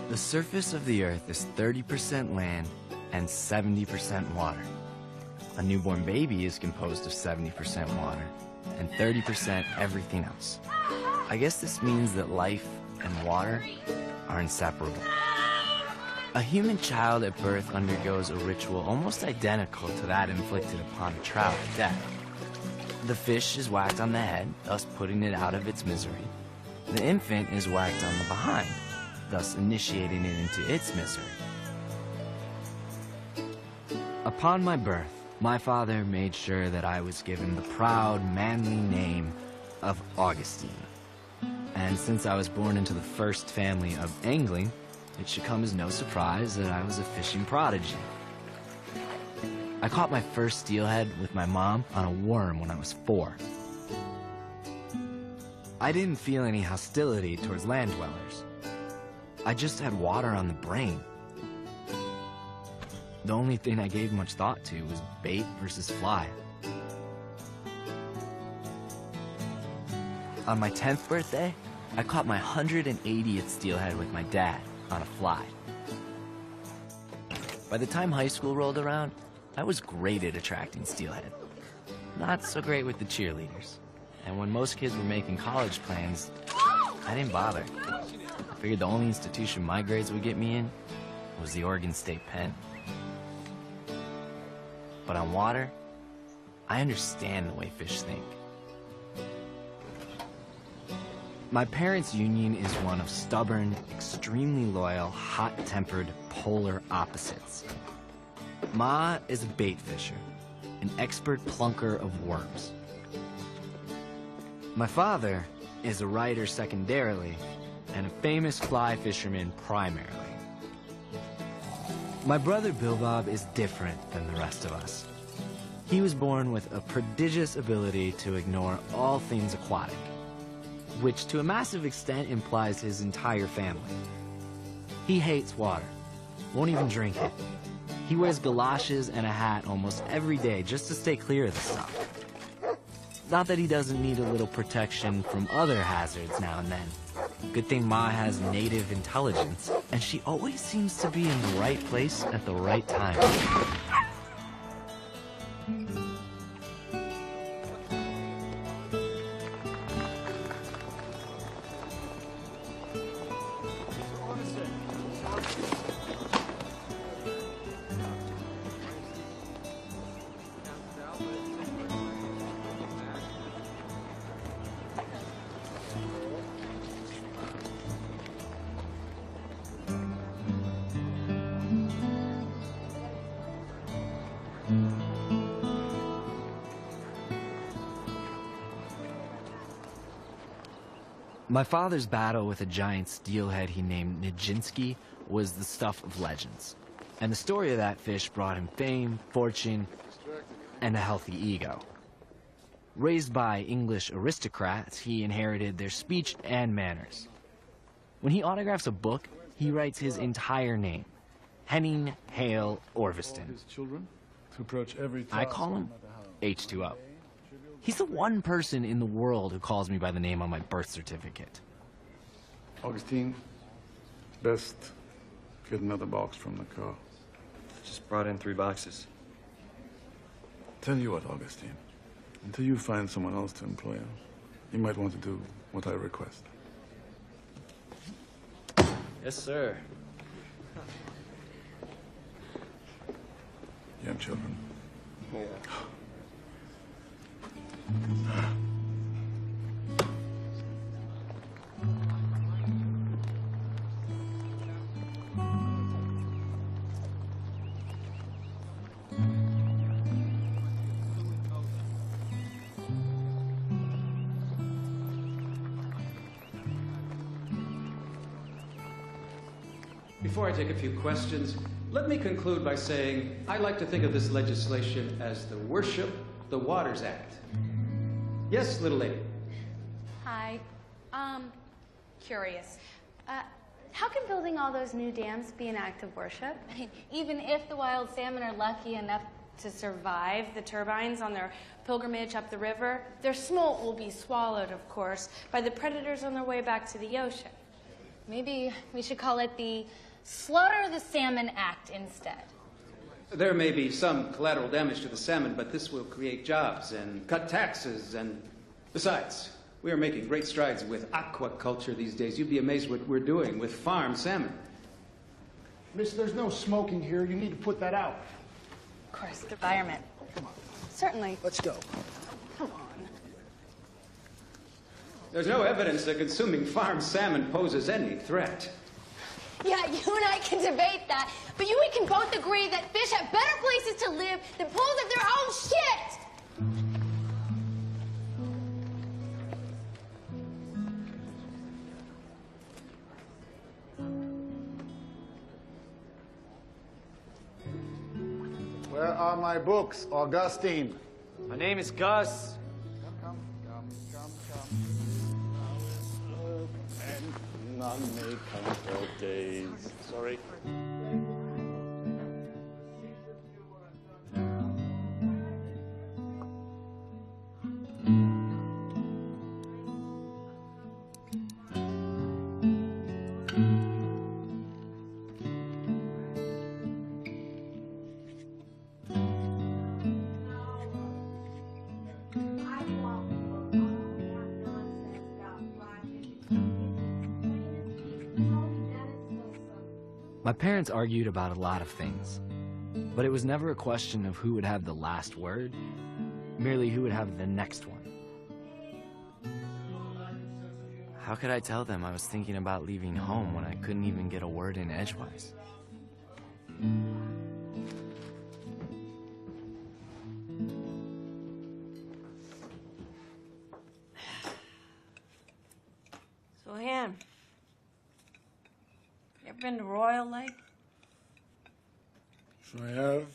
The surface of the Earth is 30% land and 70% water. A newborn baby is composed of 70% water and 30% everything else. I guess this means that life and water are inseparable. A human child at birth undergoes a ritual almost identical to that inflicted upon a trout at death. The fish is whacked on the head, thus putting it out of its misery. The infant is whacked on the behind, thus initiating it into its misery. Upon my birth, my father made sure that I was given the proud, manly name of Augustine. And since I was born into the first family of angling, it should come as no surprise that I was a fishing prodigy. I caught my first steelhead with my mom on a worm when I was 4. I didn't feel any hostility towards land dwellers. I just had water on the brain. The only thing I gave much thought to was bait versus fly. On my 10th birthday, I caught my 180th steelhead with my dad on a fly. By the time high school rolled around, I was great at attracting steelhead. Not so great with the cheerleaders. And when most kids were making college plans, I didn't bother. I figured the only institution my grades would get me in was the Oregon State Pen. But on water, I understand the way fish think. My parents' union is one of stubborn, extremely loyal, hot-tempered, polar opposites. Ma is a bait fisher, an expert plunker of worms. My father is a writer secondarily, and a famous fly fisherman primarily. My brother Bill Bob is different than the rest of us. He was born with a prodigious ability to ignore all things aquatic, which to a massive extent implies his entire family. He hates water, won't even drink it. He wears galoshes and a hat almost every day just to stay clear of the stuff. Not that he doesn't need a little protection from other hazards now and then. Good thing Ma has native intelligence, and she always seems to be in the right place at the right time. My father's battle with a giant steelhead he named Nijinsky was the stuff of legends. And the story of that fish brought him fame, fortune, and a healthy ego. Raised by English aristocrats, he inherited their speech and manners. When he autographs a book, he writes his entire name, Henning Hale Orviston. His children to approach every I call him H2O. He's the one person in the world who calls me by the name on my birth certificate. Augustine, best get another box from the car. Just brought in 3 boxes. Tell you what, Augustine. Until you find someone else to employ, you might want to do what I request. Yes, sir. You have children? Yeah. Before I take a few questions, let me conclude by saying I like to think of this legislation as the Worship the Waters Act. Yes, little lady? Hi. Curious. How can building all those new dams be an act of worship? I mean, even if the wild salmon are lucky enough to survive the turbines on their pilgrimage up the river, their smolt will be swallowed, of course, by the predators on their way back to the ocean. Maybe we should call it the Slaughter the Salmon Act instead. There may be some collateral damage to the salmon, but this will create jobs and cut taxes and... Besides, we are making great strides with aquaculture these days. You'd be amazed what we're doing with farm salmon. Miss, there's no smoking here. You need to put that out. Of course, the environment. Come on. Certainly. Let's go. Come on. There's no evidence that consuming farm salmon poses any threat. Yeah, you and I can debate that, but we can both agree that fish have better places to live than pools of their own shit! Where are my books, Augustine? My name is Gus. Come. And none may comfort days. Sorry. My parents argued about a lot of things, but it was never a question of who would have the last word, merely who would have the next one. How could I tell them I was thinking about leaving home when I couldn't even get a word in edgewise? So, Han, you ever been to Royal Lake? If I have,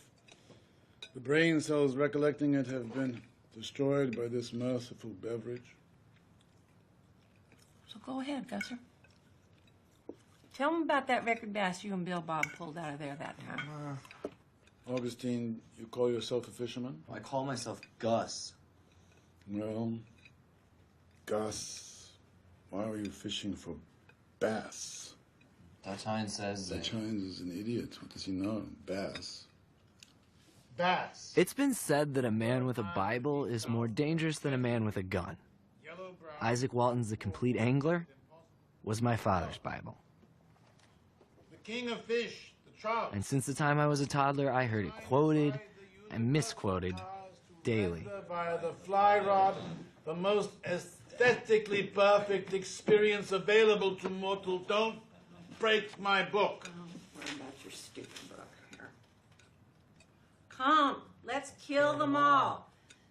the brain cells recollecting it have been destroyed by this merciful beverage. So go ahead, Gusser. Tell them about that record bass you and Bill Bob pulled out of there that time. Augustine, you call yourself a fisherman? I call myself Gus. Well, Gus, why were you fishing for bass? Dutch Hines says Dutch Hines is an idiot. What does he know? Bass. Bass. It's been said that a man with a Bible is more dangerous than a man with a gun. Isaac Walton's The Complete Angler was my father's Bible. The king of fish, the trout. And since the time I was a toddler, I heard it quoted and misquoted daily. Via the fly rod, the most aesthetically perfect experience available to mortal. Don't break my book. What about your stupid book here? Come, let's kill them all.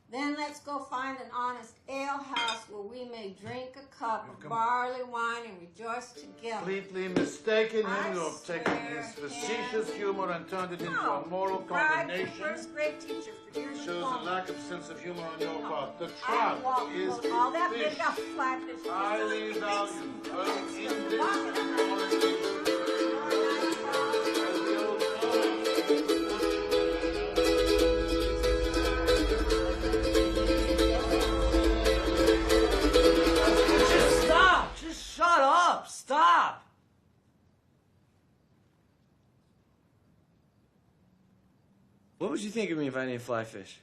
Then let's go find an honest ale house where we may drink a cup of barley wine and rejoice together. Completely mistaken him. I You have taken swear his facetious humor and turned it into a moral Tribe, condemnation. first grade teacher for years Shows a lack of sense of humor on your part. The And trout walk is all that fish. big up flatfish. Highly valued, both in this Just stop! Just shut up! Stop! What would you think of me if I didn't fly fish?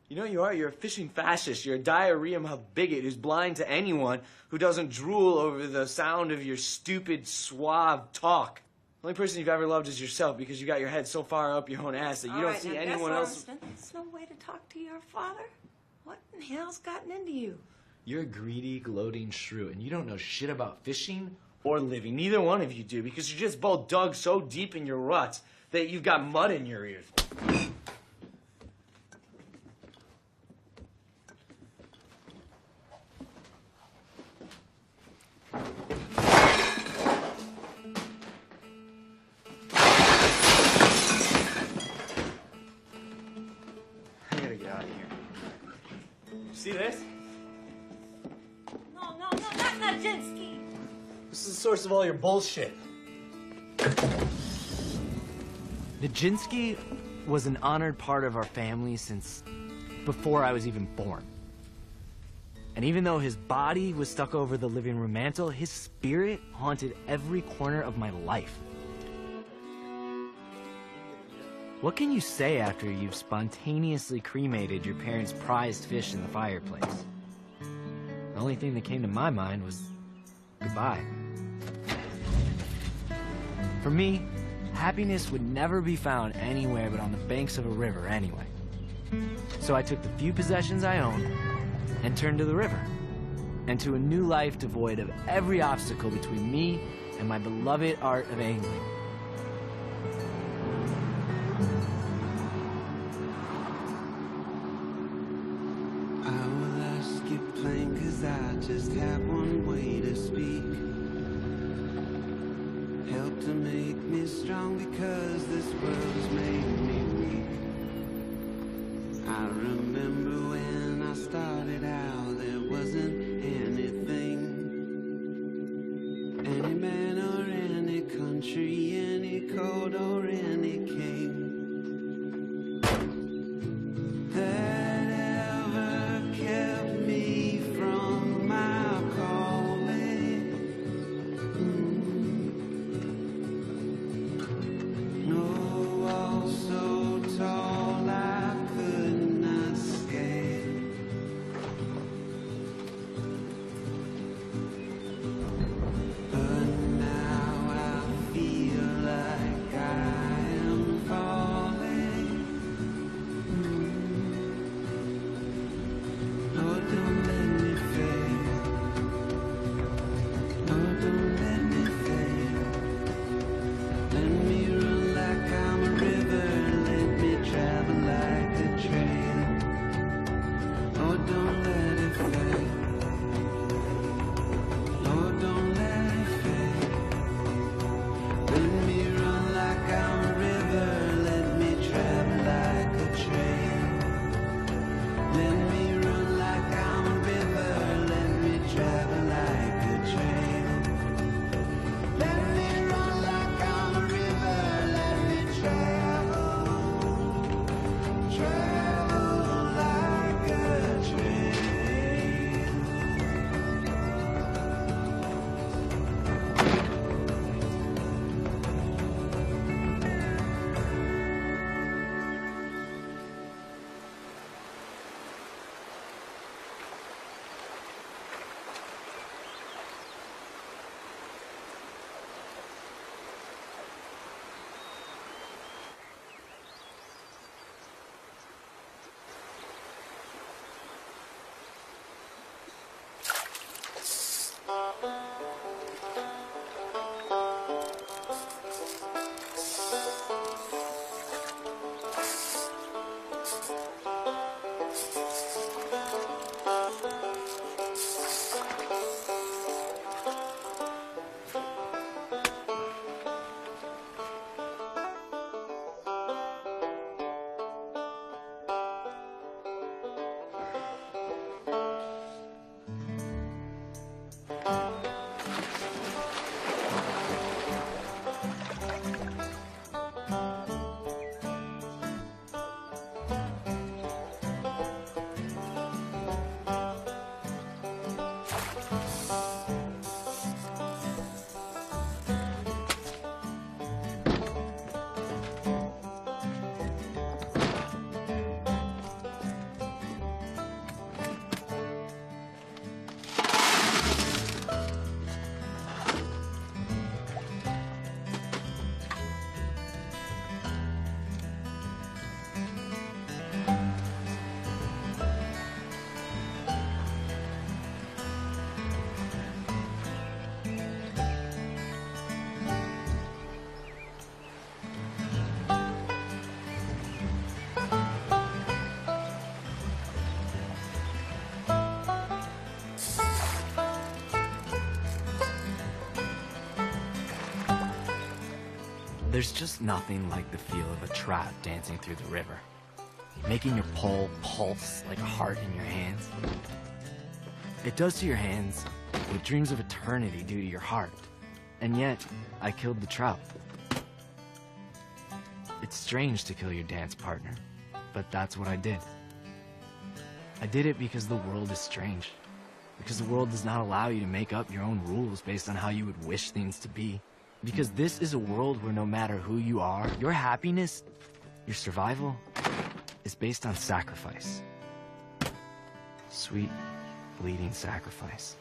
You know what you are? You're a fishing fascist. You're a diarrhea-mouthed bigot who's blind to anyone who doesn't drool over the sound of your stupid, suave talk. The only person you've ever loved is yourself because you got your head so far up your own ass that you don't see anyone else. That's no way to talk to your father. What in the hell's gotten into you? You're a greedy, gloating shrew, and you don't know shit about fishing. Or living. Neither one of you do because you're just both dug so deep in your ruts that you've got mud in your ears. I gotta get out of here. See this? No, not Najinsky. This is the source of all your bullshit. Nijinsky was an honored part of our family since before I was even born. And even though his body was stuck over the living room mantel, his spirit haunted every corner of my life. What can you say after you've spontaneously cremated your parents' prized fish in the fireplace? The only thing that came to my mind was goodbye. For me, happiness would never be found anywhere but on the banks of a river anyway. So I took the few possessions I owned and turned to the river, and to a new life devoid of every obstacle between me and my beloved art of angling. I will ask you plain, 'cause I just have one way to speak. Help to make me strong, because this world's made me weak. I remember when I started out, there wasn't anything. Any man or any country, any code or any king that ever kept me from my calling. No wall so tall I could not There's just nothing like the feel of a trout dancing through the river, making your pole pulse like a heart in your hands. It does to your hands what dreams of eternity do to your heart. And yet, I killed the trout. It's strange to kill your dance partner, but that's what I did. I did it because the world is strange. Because the world does not allow you to make up your own rules based on how you would wish things to be. Because this is a world where no matter who you are, your happiness, your survival, is based on sacrifice. Sweet, bleeding sacrifice.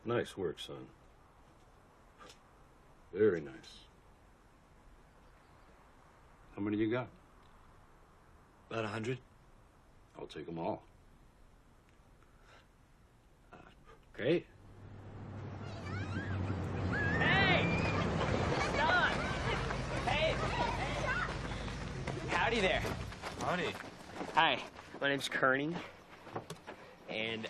Nice work, son. Very nice. How many you got? About 100. I'll take them all. Great. Hey! Stop! Hey! Howdy there. Howdy. Hi, my name's Kearney. And,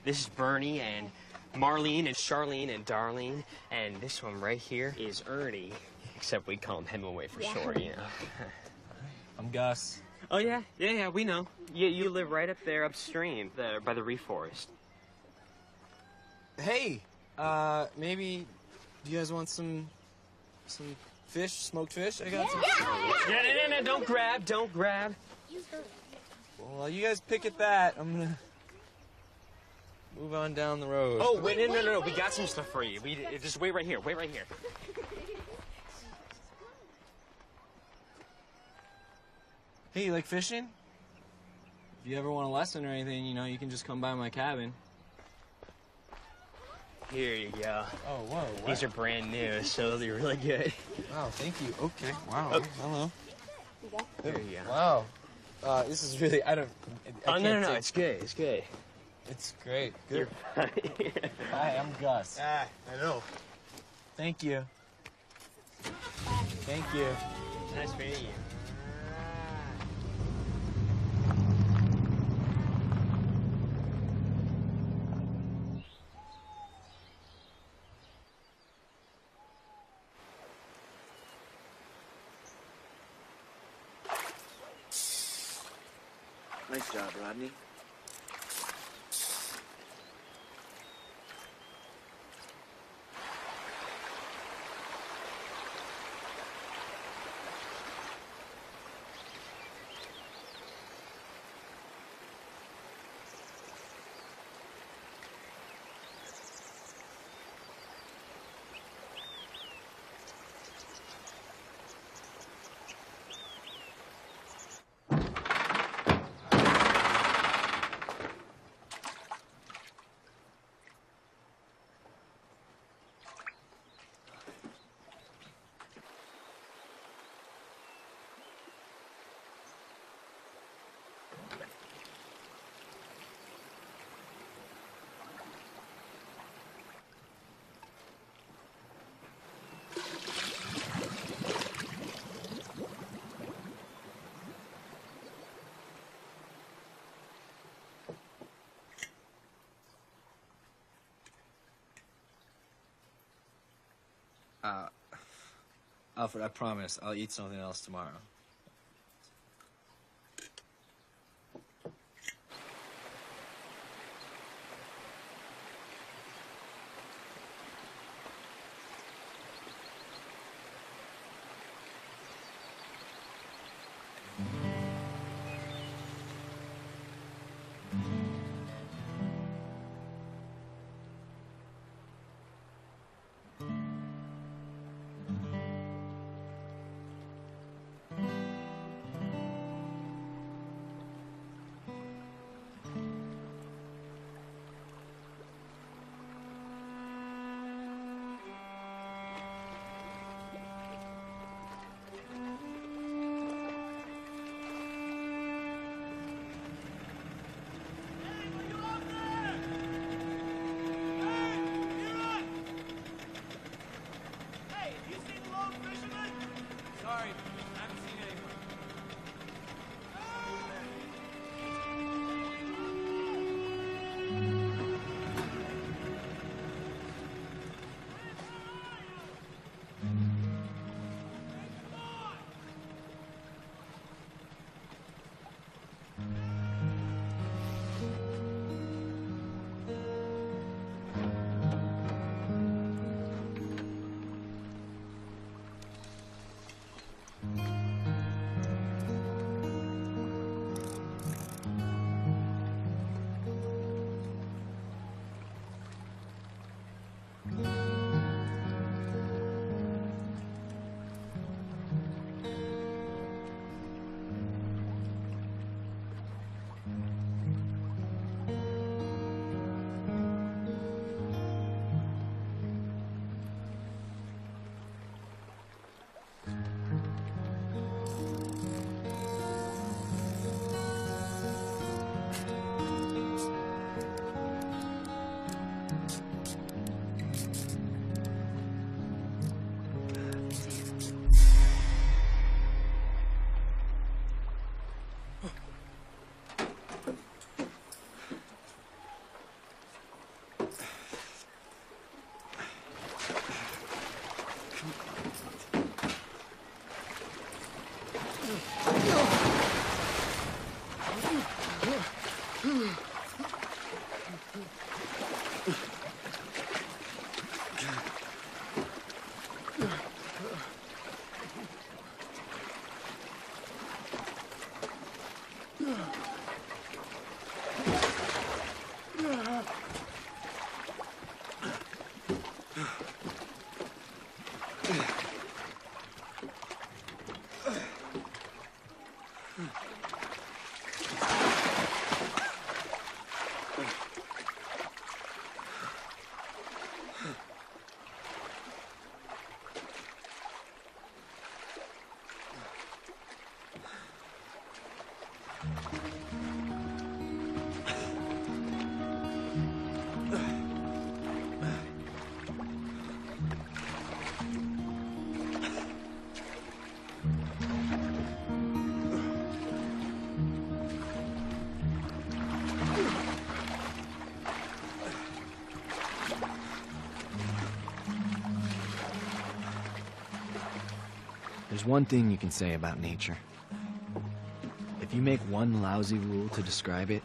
this is Bernie and Marlene and Charlene and Darlene. And this one right here is Ernie. Except we call him Hemingway for short, you know. I'm Gus. Oh, yeah? Yeah, we know. You live right up there upstream, there by the reef forest. Hey, maybe do you guys want some fish, smoked fish? I got some. No, don't grab. Well, while you guys pick at that, I'm gonna move on down the road. Oh, wait, no. We got some stuff for you. Just wait right here. Hey, you like fishing? If you ever want a lesson or anything, you know, you can just come by my cabin. Here you go. Oh, whoa. What? These are brand new, so they're really good. Wow, thank you. Okay, wow. Oh. Hello. There you go. Wow. This is really, I No, it's good. It's great. Good. You're fine. Hi, I'm Gus. I know. Thank you. Thank you. Nice meeting you. Nice job, Rodney. Alfred, I promise I'll eat something else tomorrow. There's one thing you can say about nature. If you make one lousy rule to describe it,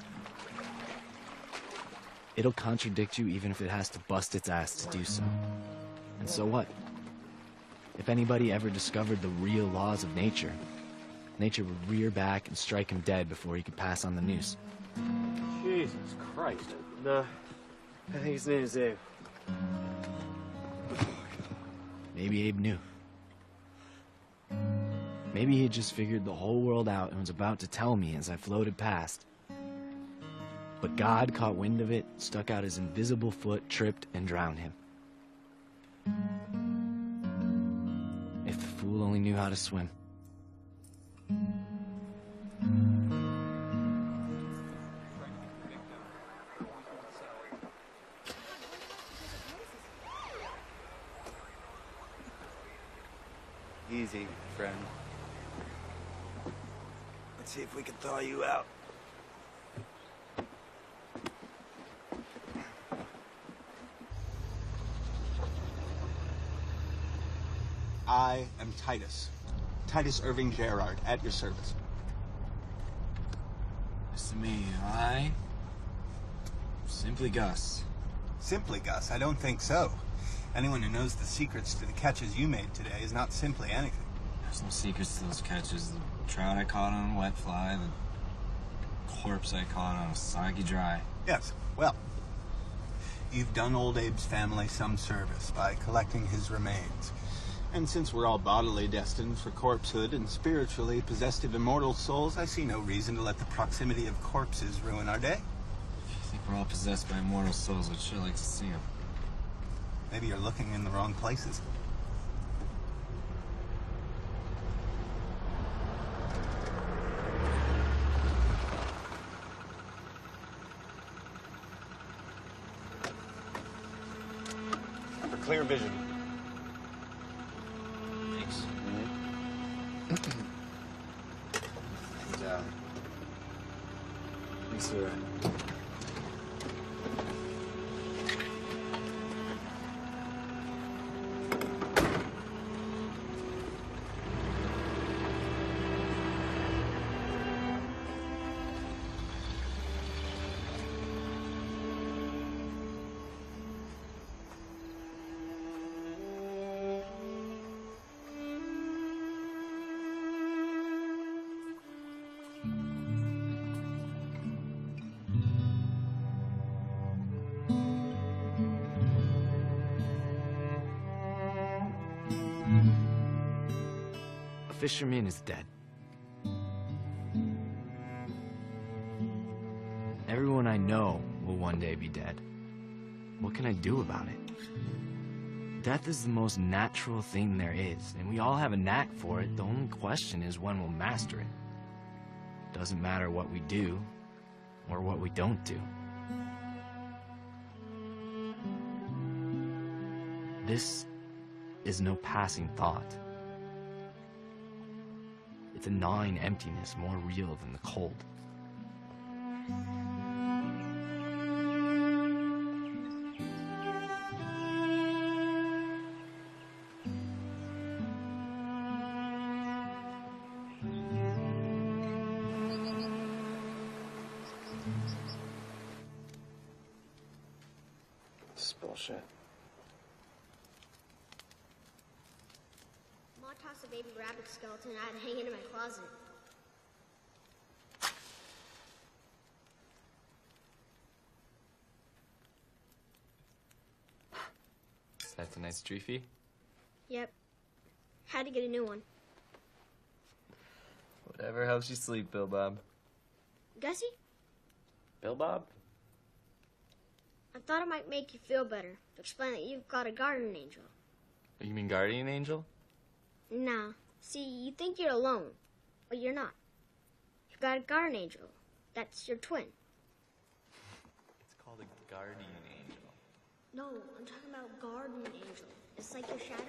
it'll contradict you even if it has to bust its ass to do so. And so what? If anybody ever discovered the real laws of nature, nature would rear back and strike him dead before he could pass on the news. Jesus Christ. I think his name is Abe. Maybe Abe knew. Maybe he had just figured the whole world out and was about to tell me as I floated past. But God caught wind of it, stuck out his invisible foot, tripped, and drowned him. If the fool only knew how to swim. Easy, friend. Let's see if we can thaw you out. I am Titus. Titus Irving Gerard, at your service. Nice to meet you. I... Simply Gus. Simply Gus? I don't think so. Anyone who knows the secrets to the catches you made today is not simply anything. There's no secrets to those catches. The trout I caught on a wet fly, the corpse I caught on a soggy dry. Yes, well, you've done old Abe's family some service by collecting his remains. And since we're all bodily destined for corpsehood and spiritually possessed of immortal souls, I see no reason to let the proximity of corpses ruin our day. I think we're all possessed by immortal souls. I'd sure like to see them. Maybe you're looking in the wrong places. For clear vision. Thanks. And, thanks for... A fisherman is dead. Everyone I know will one day be dead. What can I do about it? Death is the most natural thing there is, and we all have a knack for it. The only question is when we'll master it. Doesn't matter what we do or what we don't do. This is no passing thought. It's a gnawing emptiness more real than the cold. This is bullshit. Mom tossed a baby rabbit skeleton I had hanging in my closet. Is that tonight's trophy? Yep. Had to get a new one. Whatever helps you sleep, Bill Bob. Gussie, Bill Bob? I thought it might make you feel better to explain that you've got a garden angel. You mean guardian angel? Nah. See, you think you're alone, but you're not. You've got a garden angel. That's your twin. It's called a guardian angel. No, I'm talking about garden angel. It's like your shadow.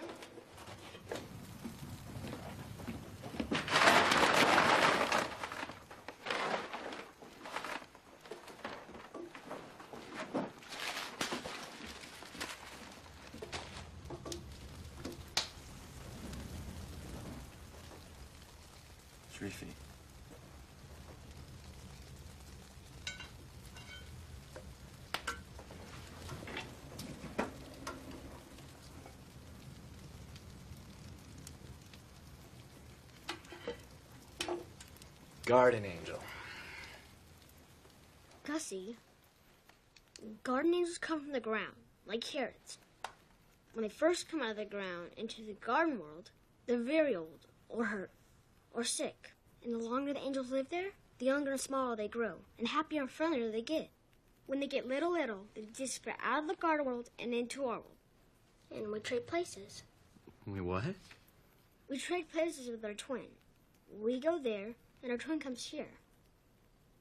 Trophy. Garden angel. Gussie, garden angels come from the ground, like carrots. When they first come out of the ground into the garden world, they're very old, or hurt, or sick. And the longer the angels live there, the younger and smaller they grow, and happier and friendlier they get. When they get little, they disappear out of the garden world and into our world. And we trade places. Wait, what? We trade places with our twin. We go there, and our twin comes here.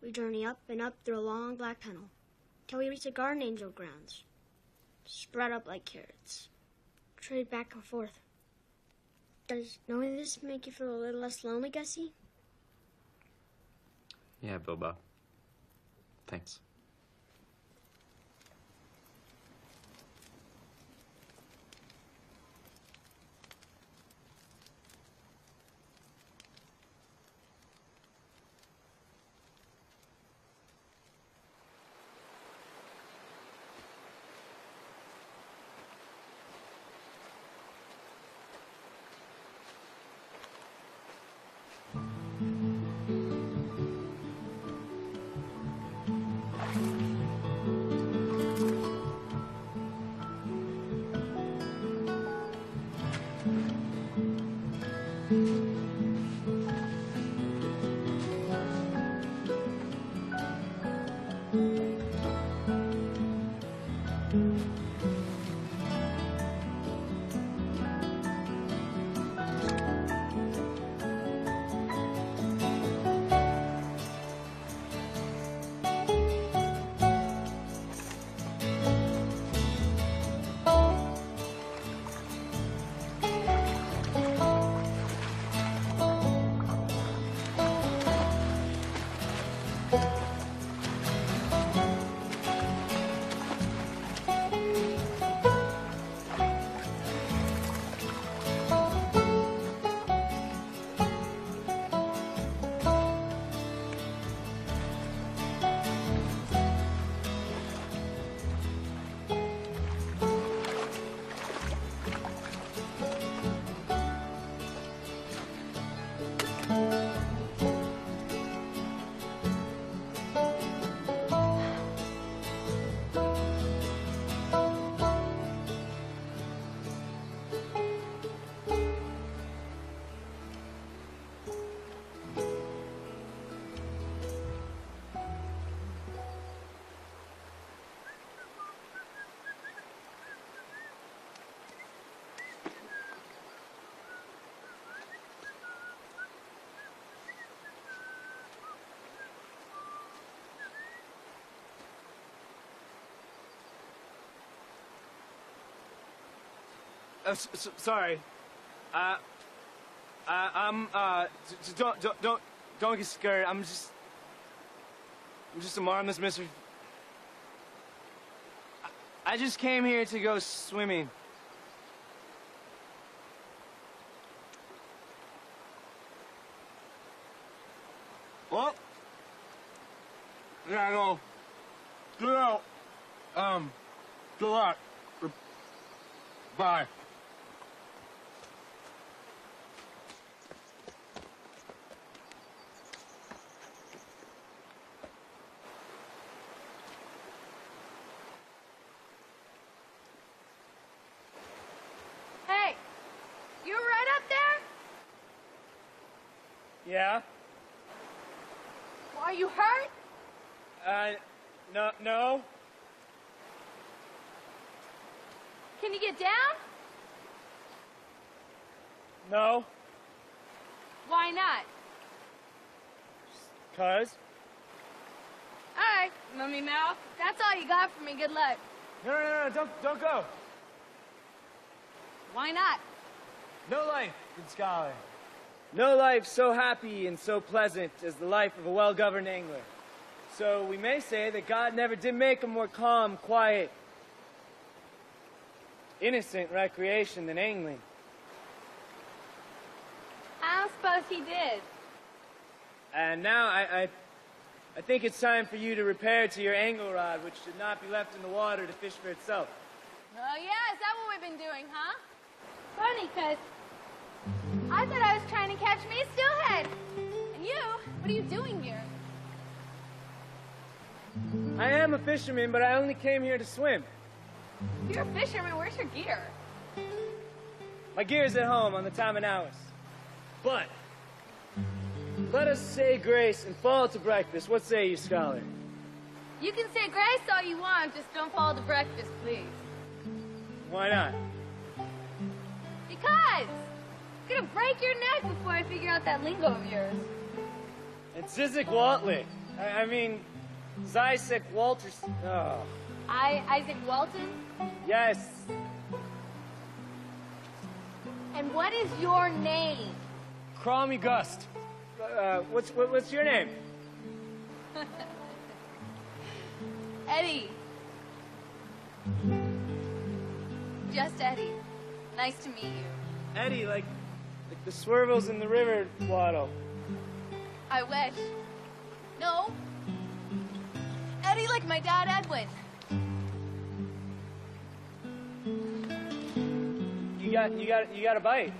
We journey up and up through a long black tunnel, till we reach the garden angel grounds. Spread up like carrots. Trade back and forth. Does knowing this make you feel a little less lonely, Gussie? Yeah, Bill Bob. Thanks. Sorry. Don't get scared. I'm just a harmless mister. I just came here to go swimming. Well, yeah, no. Good out. Good luck. Bye. Hey, you right up there? Yeah? Well, are you hurt? No. Can you get down? No. Why not? 'Cause? Alright, mummy mouth. That's all you got for me. Good luck. No, don't go. Why not? No life, good scholar. No life so happy and so pleasant as the life of a well-governed angler. So we may say that God never did make a more calm, quiet, innocent recreation than angling. I don't suppose he did. And now I think it's time for you to repair to your angle rod, which should not be left in the water to fish for itself. Oh, yeah? Is that what we've been doing, huh? Funny, 'cause I thought I was trying to catch me a stillhead. And you, what are you doing here? I am a fisherman, but I only came here to swim. If you're a fisherman, where's your gear? My gear's at home on the Tamanawas. But let us say grace and fall to breakfast. What say you, scholar? You can say grace all you want, just don't fall to breakfast, please. Why not? Because! I'm gonna break your neck before I figure out that lingo of yours. It's Zizek Waltley. I mean, Zysek Walters. Oh. Isaac Walton? Yes. And what is your name? Call me Gust. What's your name? Eddie. Just Eddie. Nice to meet you. Eddie, like the swirls in the river waddle. I wish. No. Eddie like my dad Edwin. You got a bite.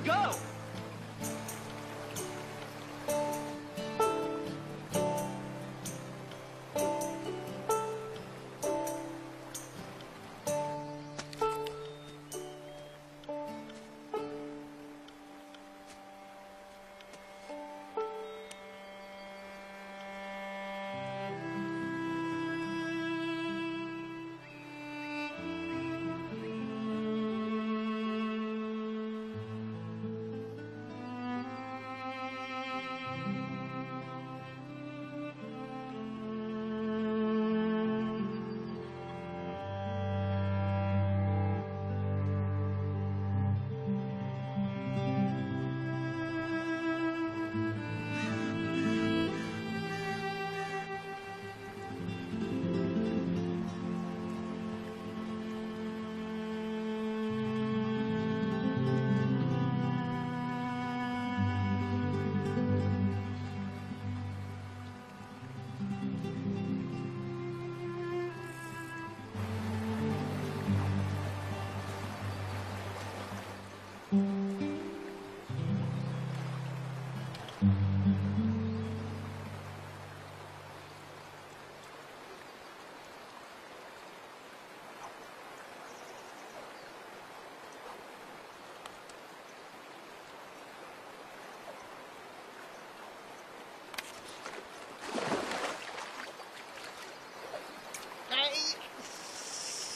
go!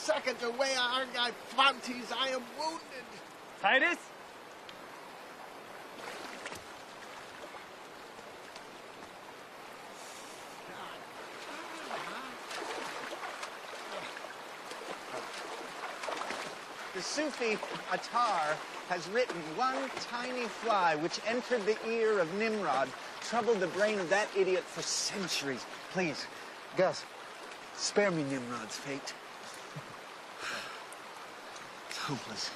Seconds away, our guy Fontes. I am wounded. Titus? The Sufi Attar has written, one tiny fly which entered the ear of Nimrod troubled the brain of that idiot for centuries. Please, Gus, spare me Nimrod's fate. It's hopeless.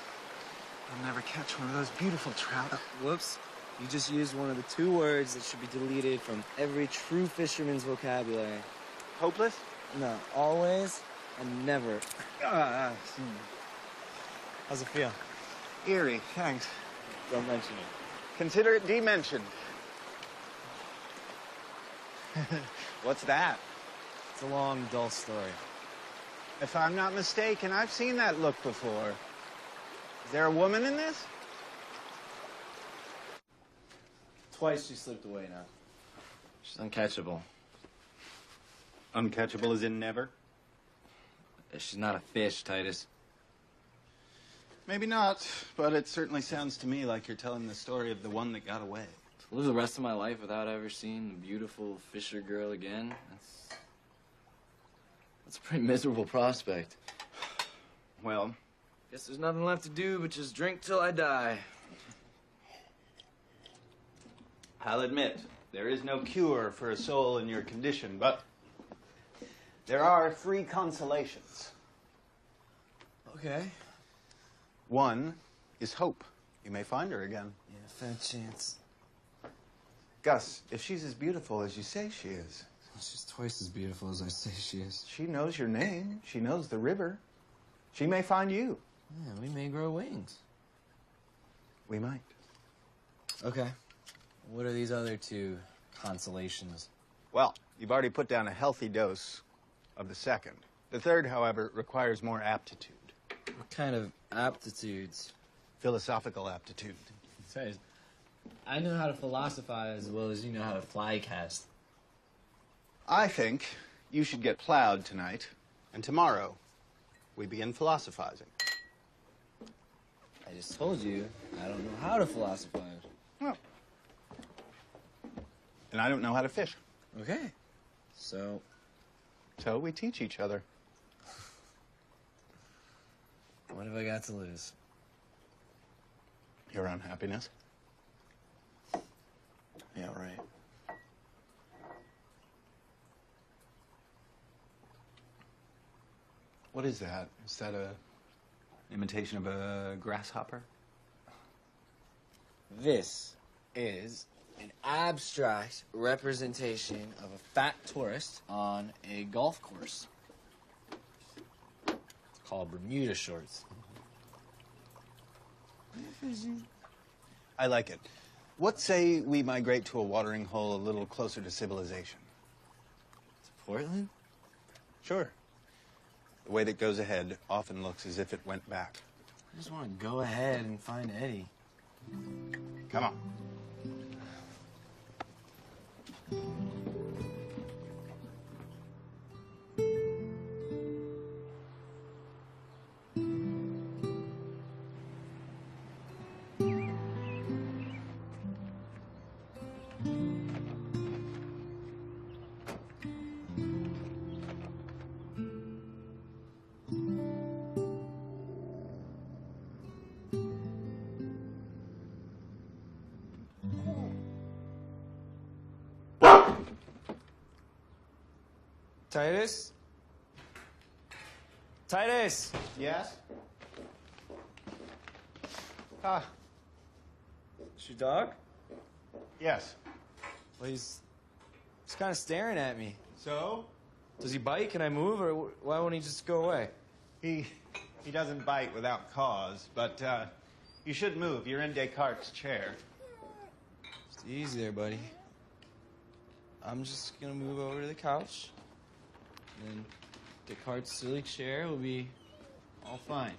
I'll never catch one of those beautiful trout. Whoops. You just used one of the 2 words that should be deleted from every true fisherman's vocabulary. Hopeless? No, always and never. How's it feel? Eerie, thanks. Don't mention it. Consider it de-mentioned. What's that? It's a long, dull story. If I'm not mistaken, I've seen that look before. Is there a woman in this? Twice she slipped away now. She's uncatchable. Uncatchable as in never? She's not a fish, Titus. Maybe not, but it certainly sounds to me like you're telling the story of the one that got away. To live the rest of my life without ever seeing the beautiful Fisher girl again, that's a pretty miserable prospect. Well, guess there's nothing left to do but just drink till I die. I'll admit, there is no cure for a soul in your condition, but there are 3 consolations. Okay. One is hope. You may find her again. Yeah, fair chance. Gus, if she's as beautiful as you say she is. She's twice as beautiful as I say she is. She knows your name. She knows the river. She may find you. Yeah, we may grow wings. We might. Okay. What are these other 2 consolations? Well, you've already put down a healthy dose of the second. The third, however, requires more aptitude. What kind of aptitudes? Philosophical aptitude. Sorry, I know how to philosophize as well as you know how to fly cast. I think you should get plowed tonight, and tomorrow we begin philosophizing. I just told you I don't know how to philosophize. Well, and I don't know how to fish. Okay. So we teach each other. What have I got to lose? Your unhappiness. Yeah, right. What is that? Is that a imitation of a grasshopper? This is an abstract representation of a fat tourist on a golf course. It's called Bermuda shorts. I like it. What say we migrate to a watering hole a little closer to civilization? To Portland? Sure. The way that goes ahead often looks as if it went back. I just want to go ahead and find Eddie. Come on. Titus? Titus! Yes? Ah. Is your dog? Yes. Well, he's kind of staring at me. So? Does he bite? Can I move, or why won't he just go away? He doesn't bite without cause, but you should move. You're in Descartes' chair. Just easy there, buddy. I'm just gonna move over to the couch. And Descartes' silly chair will be all fine.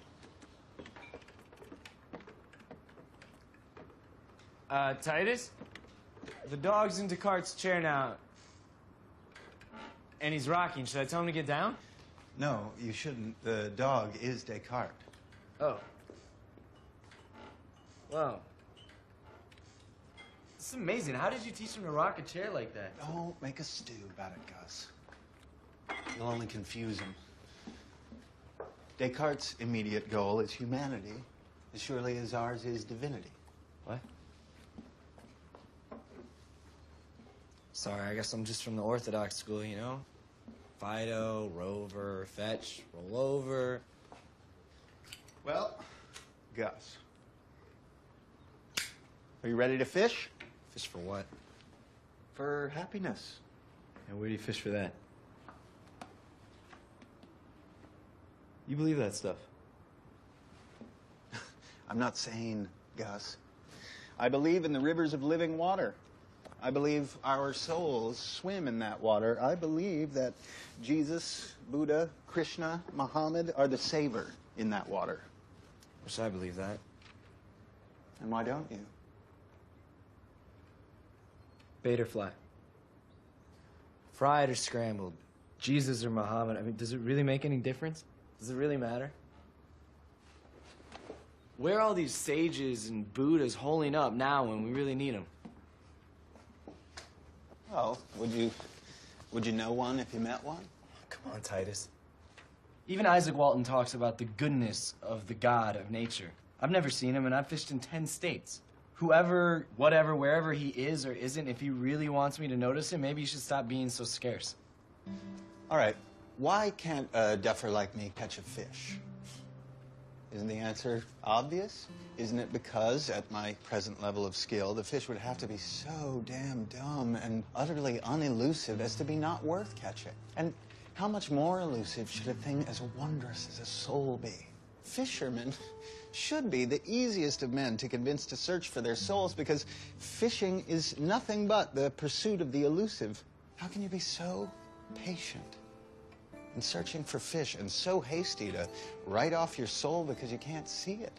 Titus? The dog's in Descartes' chair now. And he's rocking. Should I tell him to get down? No, you shouldn't. The dog is Descartes. Oh. Wow. This is amazing. How did you teach him to rock a chair like that? Don't make a stew about it, Gus. You'll only confuse him. Descartes' immediate goal is humanity, as surely as ours is divinity. What? Sorry, I guess I'm just from the Orthodox school, you know? Fido, rover, fetch, roll over. Well, Gus, are you ready to fish? Fish for what? For happiness. And where do you fish for that? You believe that stuff? I'm not saying, Gus. I believe in the rivers of living water. I believe our souls swim in that water. I believe that Jesus, Buddha, Krishna, Muhammad are the saver in that water. Wish I believed that. And why don't you? Bait or fly? Fried or scrambled? Jesus or Muhammad? I mean, does it really make any difference? Does it really matter? Where are all these sages and Buddhas holding up now when we really need them? Well, would you know one if you met one? Come on, Titus. Even Isaac Walton talks about the goodness of the God of nature. I've never seen him, and I've fished in 10 states. Whoever, whatever, wherever he is or isn't, if he really wants me to notice him, maybe he should stop being so scarce. All right. Why can't a duffer like me catch a fish? Isn't the answer obvious? Isn't it because, at my present level of skill, the fish would have to be so damn dumb and utterly unelusive as to be not worth catching? And how much more elusive should a thing as wondrous as a soul be? Fishermen should be the easiest of men to convince to search for their souls, because fishing is nothing but the pursuit of the elusive. How can you be so patient in searching for fish and so hasty to write off your soul because you can't see it?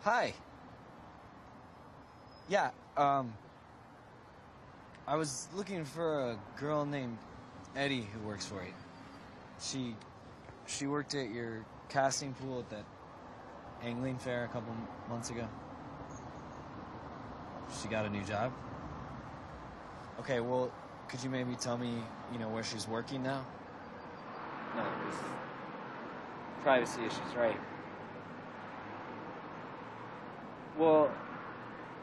Hi. Yeah, I was looking for a girl named Eddie who works for you. She worked at your casting pool at that angling fair a couple months ago. She got a new job? Okay, well, could you maybe tell me, where she's working now? No, there's privacy issues, right? Well,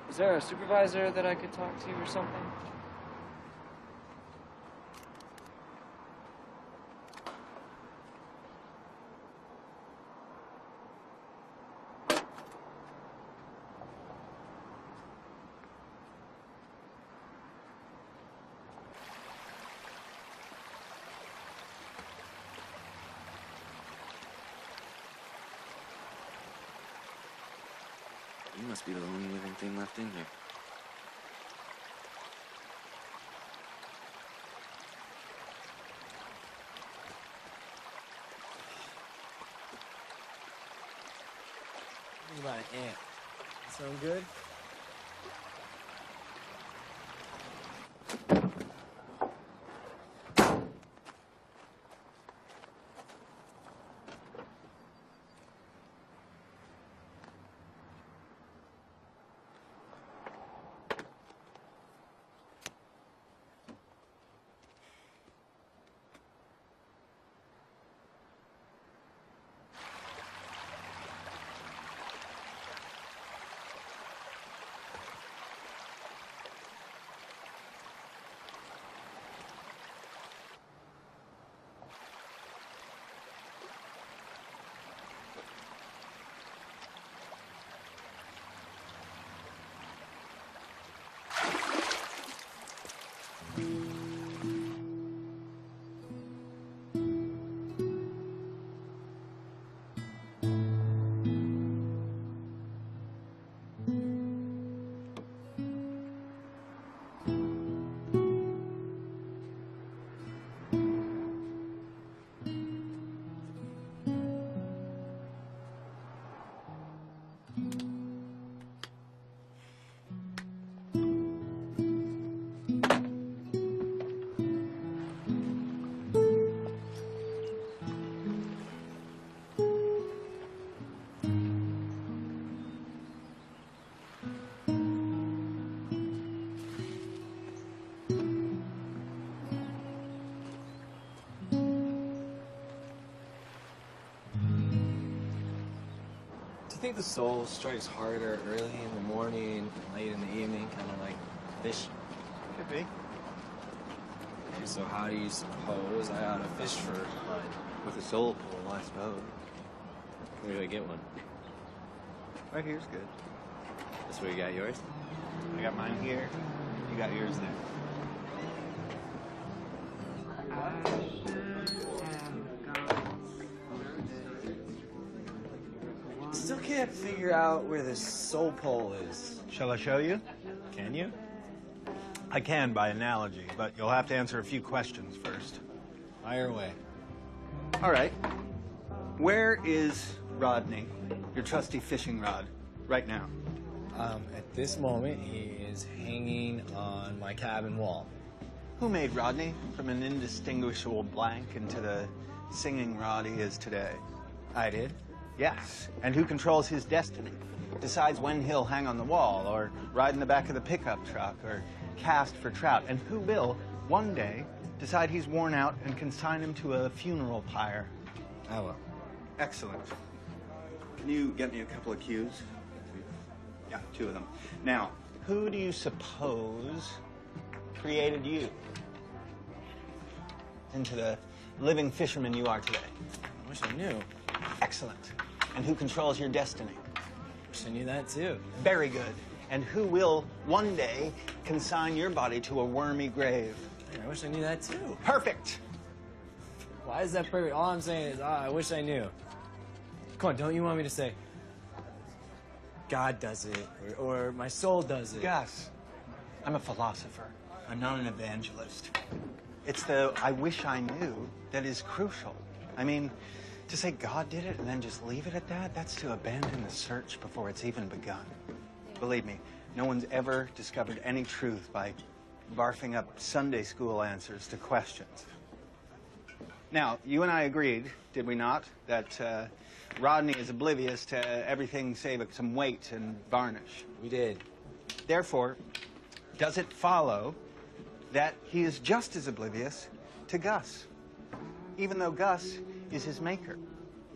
is there a supervisor that I could talk to or something? You must be the only living thing left in here. Think about an ant. Sound good? Do you think the soul strikes harder early in the morning, late in the evening, kind of like fish? Could be. Okay, so how do you suppose I ought to fish for mine? With a soul pull, I suppose. Where do I get one? Right here's good. That's where you got yours? I got mine here. You got yours there. Still can't figure out where the soul pole is. Shall I show you? Can you? I can by analogy, but you'll have to answer a few questions first. Fire away. All right. Where is Rodney, your trusty fishing rod, right now? At this moment, he is hanging on my cabin wall. Who made Rodney from an indistinguishable blank into the singing rod he is today? I did. Yes. And who controls his destiny? Decides when he'll hang on the wall, or ride in the back of the pickup truck, or cast for trout. And who will, one day, decide he's worn out and consign him to a funeral pyre? I will. Excellent. Can you get me a couple of cues? Yeah, 2 of them. Now, who do you suppose created you into the living fisherman you are today? I wish I knew. Excellent. And who controls your destiny? Wish I knew that too. Very good. And who will one day consign your body to a wormy grave? I wish I knew that too. Perfect. Why is that perfect? All I'm saying is, I wish I knew. Come on, don't you want me to say, God does it, or my soul does it? Gus, I'm a philosopher. I'm not an evangelist. It's the I wish I knew that is crucial. I mean, To say God did it and then just leave it at that, that's to abandon the search before it's even begun. Believe me, no one's ever discovered any truth by barfing up Sunday school answers to questions. Now, you and I agreed, did we not, that Rodney is oblivious to everything save some weight and varnish. We did. Therefore, does it follow that he is just as oblivious to Gus, even though Gus is his maker,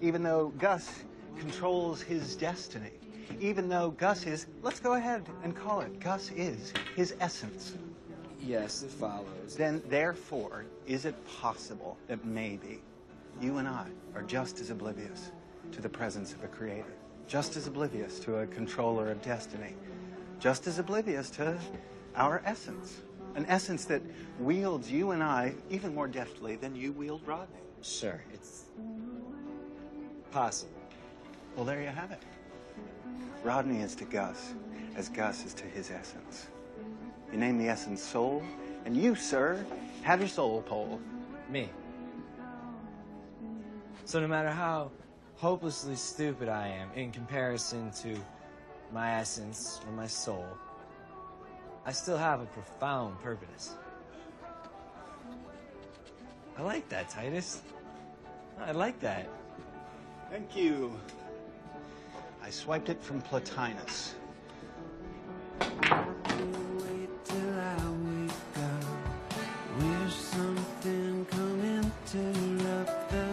even though Gus controls his destiny, even though Gus is, let's go ahead and call it, Gus is his essence? Yes, it follows. Then, therefore, is it possible that maybe you and I are just as oblivious to the presence of a creator, just as oblivious to a controller of destiny, just as oblivious to our essence, an essence that wields you and I even more deftly than you wield Rodney? Sure, it's possible. Well, there you have it. Rodney is to Gus as Gus is to his essence. You name the essence soul, and you, sir, have your soul pole. Me. So no matter how hopelessly stupid I am in comparison to my essence or my soul, I still have a profound purpose. I like that, Titus. I like that. Thank you. I swiped it from Plotinus. Wait till I wake up. Wish something come interrupt the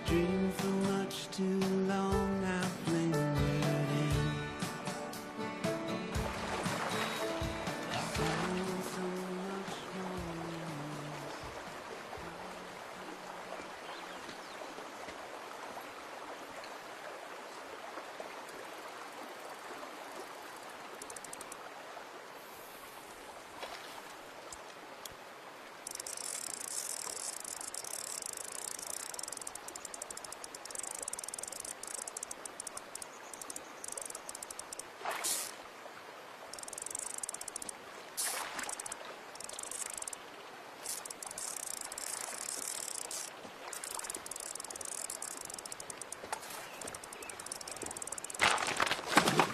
dream for much too long. I've lingered in. So much more.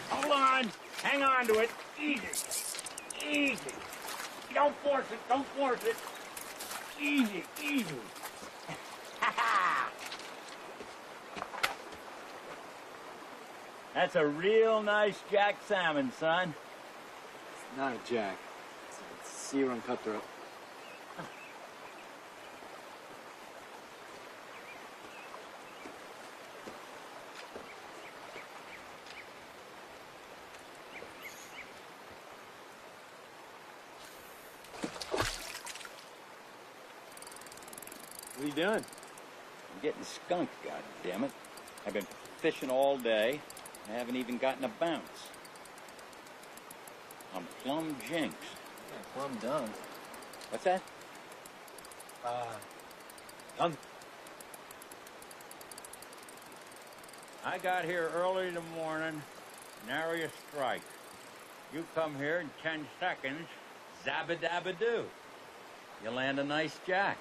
Hold on. Hang on to it. Easy. Easy. Don't force it. Don't force it. Easy. Easy. That's a real nice jack salmon, son. It's not a jack. It's a sea run cutthroat. What are you doing? I'm getting skunked, goddammit. I've been fishing all day. I haven't even gotten a bounce. I'm plumb jinxed. Yeah, plumb dumb. What's that? Dumb. I got here early in the morning, narrow your strike. You come here in 10 seconds, zabba-dabba-doo. You land a nice jack.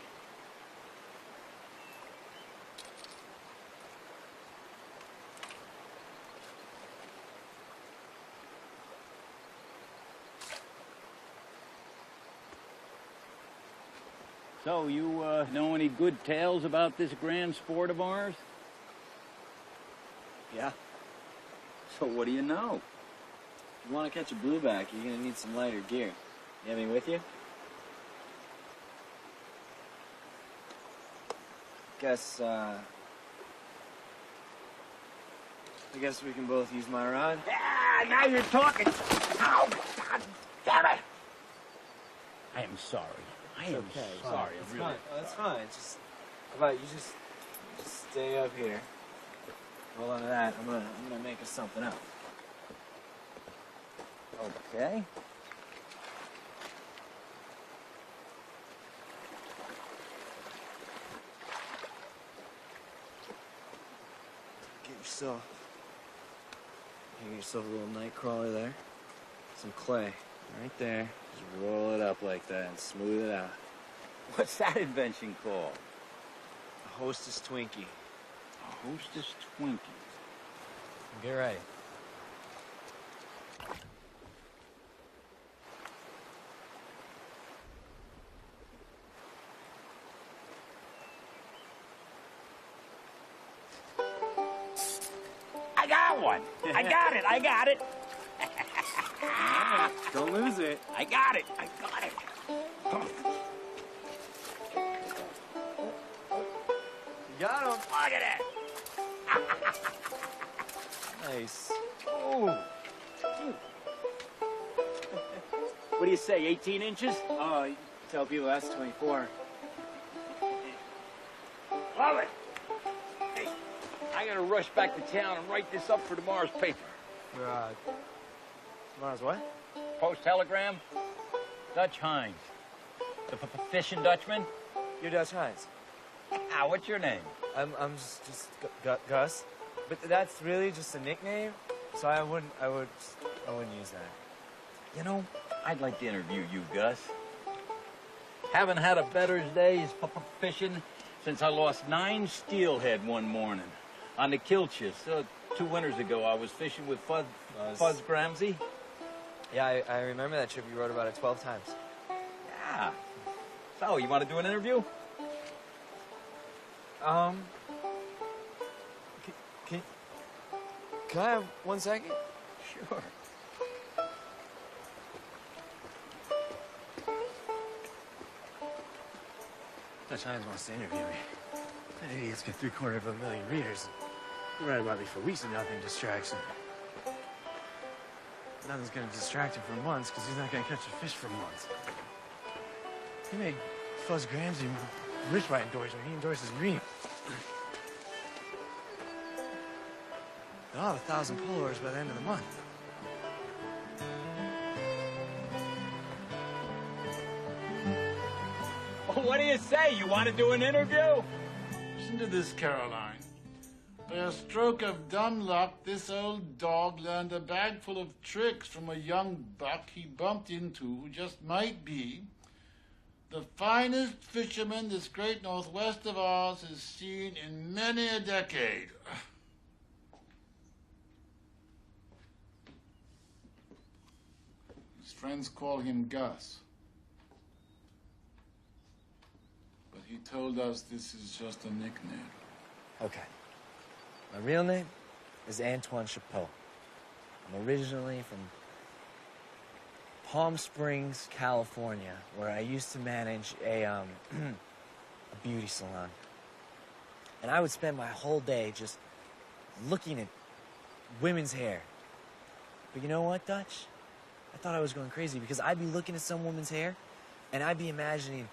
So, you know any good tales about this grand sport of ours? Yeah. So what do you know? If you want to catch a blueback, you're going to need some lighter gear. You have any with you? I guess we can both use my rod. Ah, now you're talking. Oh, God damn it! I am sorry. I am okay. sorry. It's Really. fine. Oh, that's fine. Just, how about you just stay up here. Hold on to that. I'm gonna make us something up. Okay. Get yourself a little night crawler there. Some clay. Right there. Just roll it up like that and smooth it out. What's that invention called? A Hostess Twinkie. A Hostess Twinkie. Get ready. I got one. I got it. I got it. Don't lose it. I got it. I got it. You got him. Look at that. Nice. Ooh. What do you say, 18 inches? Oh, you tell people that's 24. Love it. Hey, I gotta rush back to town and write this up for tomorrow's paper. Tomorrow's what? Post-telegram, Dutch Hines. The fishing Dutchman? You're Dutch Hines. Ah, what's your name? I'm just Gus. But that's really just a nickname, so I wouldn't use that. You know, I'd like to interview you, Gus. Haven't had a better day's fishing since I lost 9 steelhead one morning on the Kilchis. 2 winters ago, I was fishing with Fuzz Gramsey. Yeah, I remember that trip. You wrote about it 12 times. Yeah. So, you want to do an interview? Can I have 1 second? Sure. Dutch Hines wants to interview me. That idiot's got 750,000 readers. You write about me for weeks and nothing distracts him. Nothing's gonna distract him for months because he's not gonna catch a fish for months. He made Fuzz Gramsey rich by endorsement. He endorses me. I'll have 1,000 followers by the end of the month. Well, what do you say? You want to do an interview? Listen to this, Caroline. By a stroke of dumb luck, this old dog learned a bag full of tricks from a young buck he bumped into who just might be the finest fisherman this great Northwest of ours has seen in many a decade. His friends call him Gus. But he told us this is just a nickname. Okay. My real name is Antoine Chapeau. I'm originally from Palm Springs, California, where I used to manage a beauty salon. And I would spend my whole day just looking at women's hair. But you know what, Dutch? I thought I was going crazy because I'd be looking at some woman's hair and I'd be imagining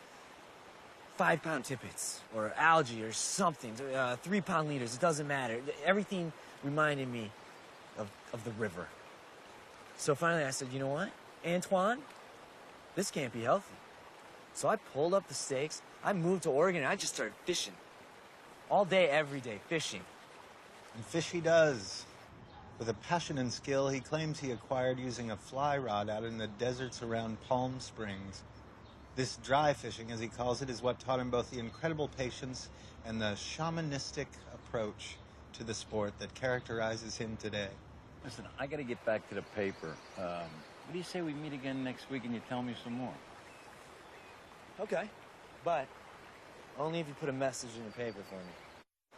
5-pound tippets or algae or something, 3-pound liters, it doesn't matter. Everything reminded me of the river. So finally I said, you know what, Antoine, this can't be healthy. So I pulled up the stakes, I moved to Oregon, and I just started fishing. All day, every day, fishing. And fish he does. With a passion and skill he claims he acquired using a fly rod out in the deserts around Palm Springs. This dry fishing, as he calls it, is what taught him both the incredible patience and the shamanistic approach to the sport that characterizes him today. Listen, I got to get back to the paper. What do you say we meet again next week and you tell me some more? Okay, but only if you put a message in the paper for me.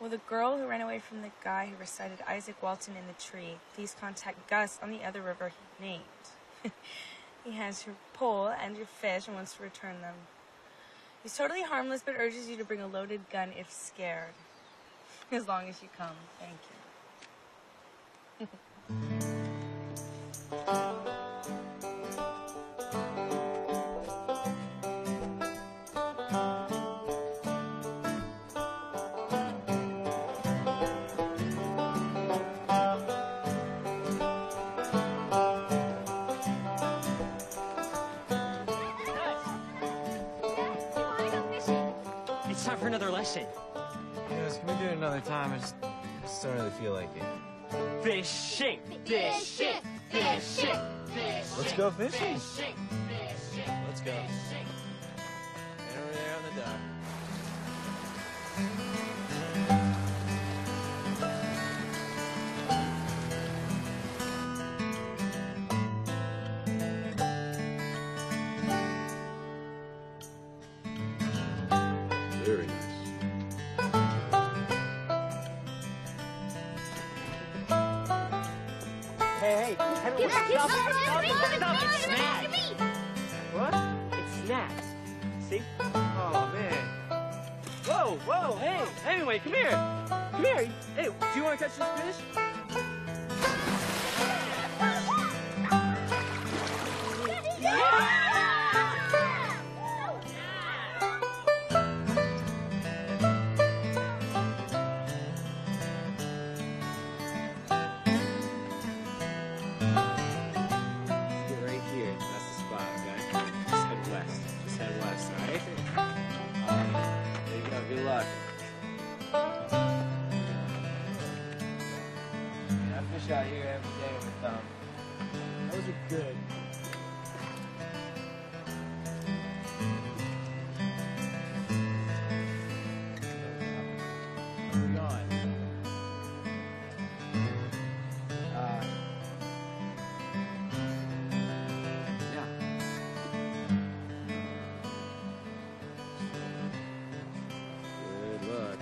Will the girl who ran away from the guy who recited Isaac Walton in the tree please contact Gus on the other river he named? He has your pole and your fish and wants to return them. He's totally harmless but urges you to bring a loaded gun if scared. As long as you come. Thank you. It's time for another lesson. Yes, can we do it another time? I just don't really feel like it. Fishing! Fishing! Fishing! Let's go fishing. Let's go. Get over there on the dock. It's snacks. What? It's snacks. See? Oh, man. Whoa, whoa, hey, Hemingway, come here. Come here. Hey, do you want to catch this fish? Out here every day with those are good. Where we going? Yeah. Good luck.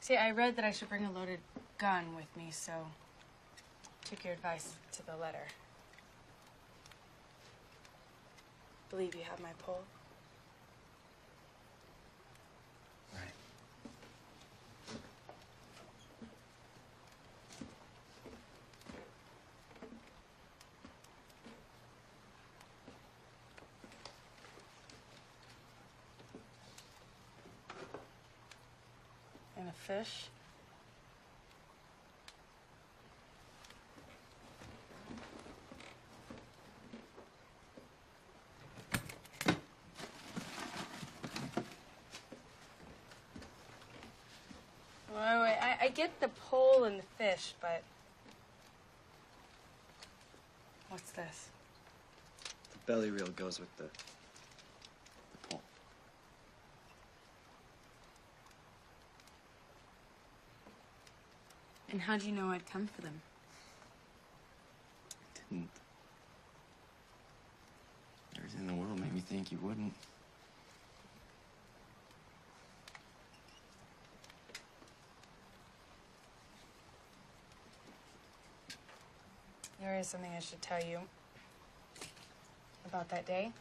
See, I read that I should bring a loaded gun with me, so took your advice to the letter. Believe you have my pole? Right. And a fish. Wait, I get the pole and the fish, but what's this? The belly reel goes with the pole. And how'd you know I'd come for them? I didn't. Everything in the world made me think you wouldn't. There is something I should tell you about that day.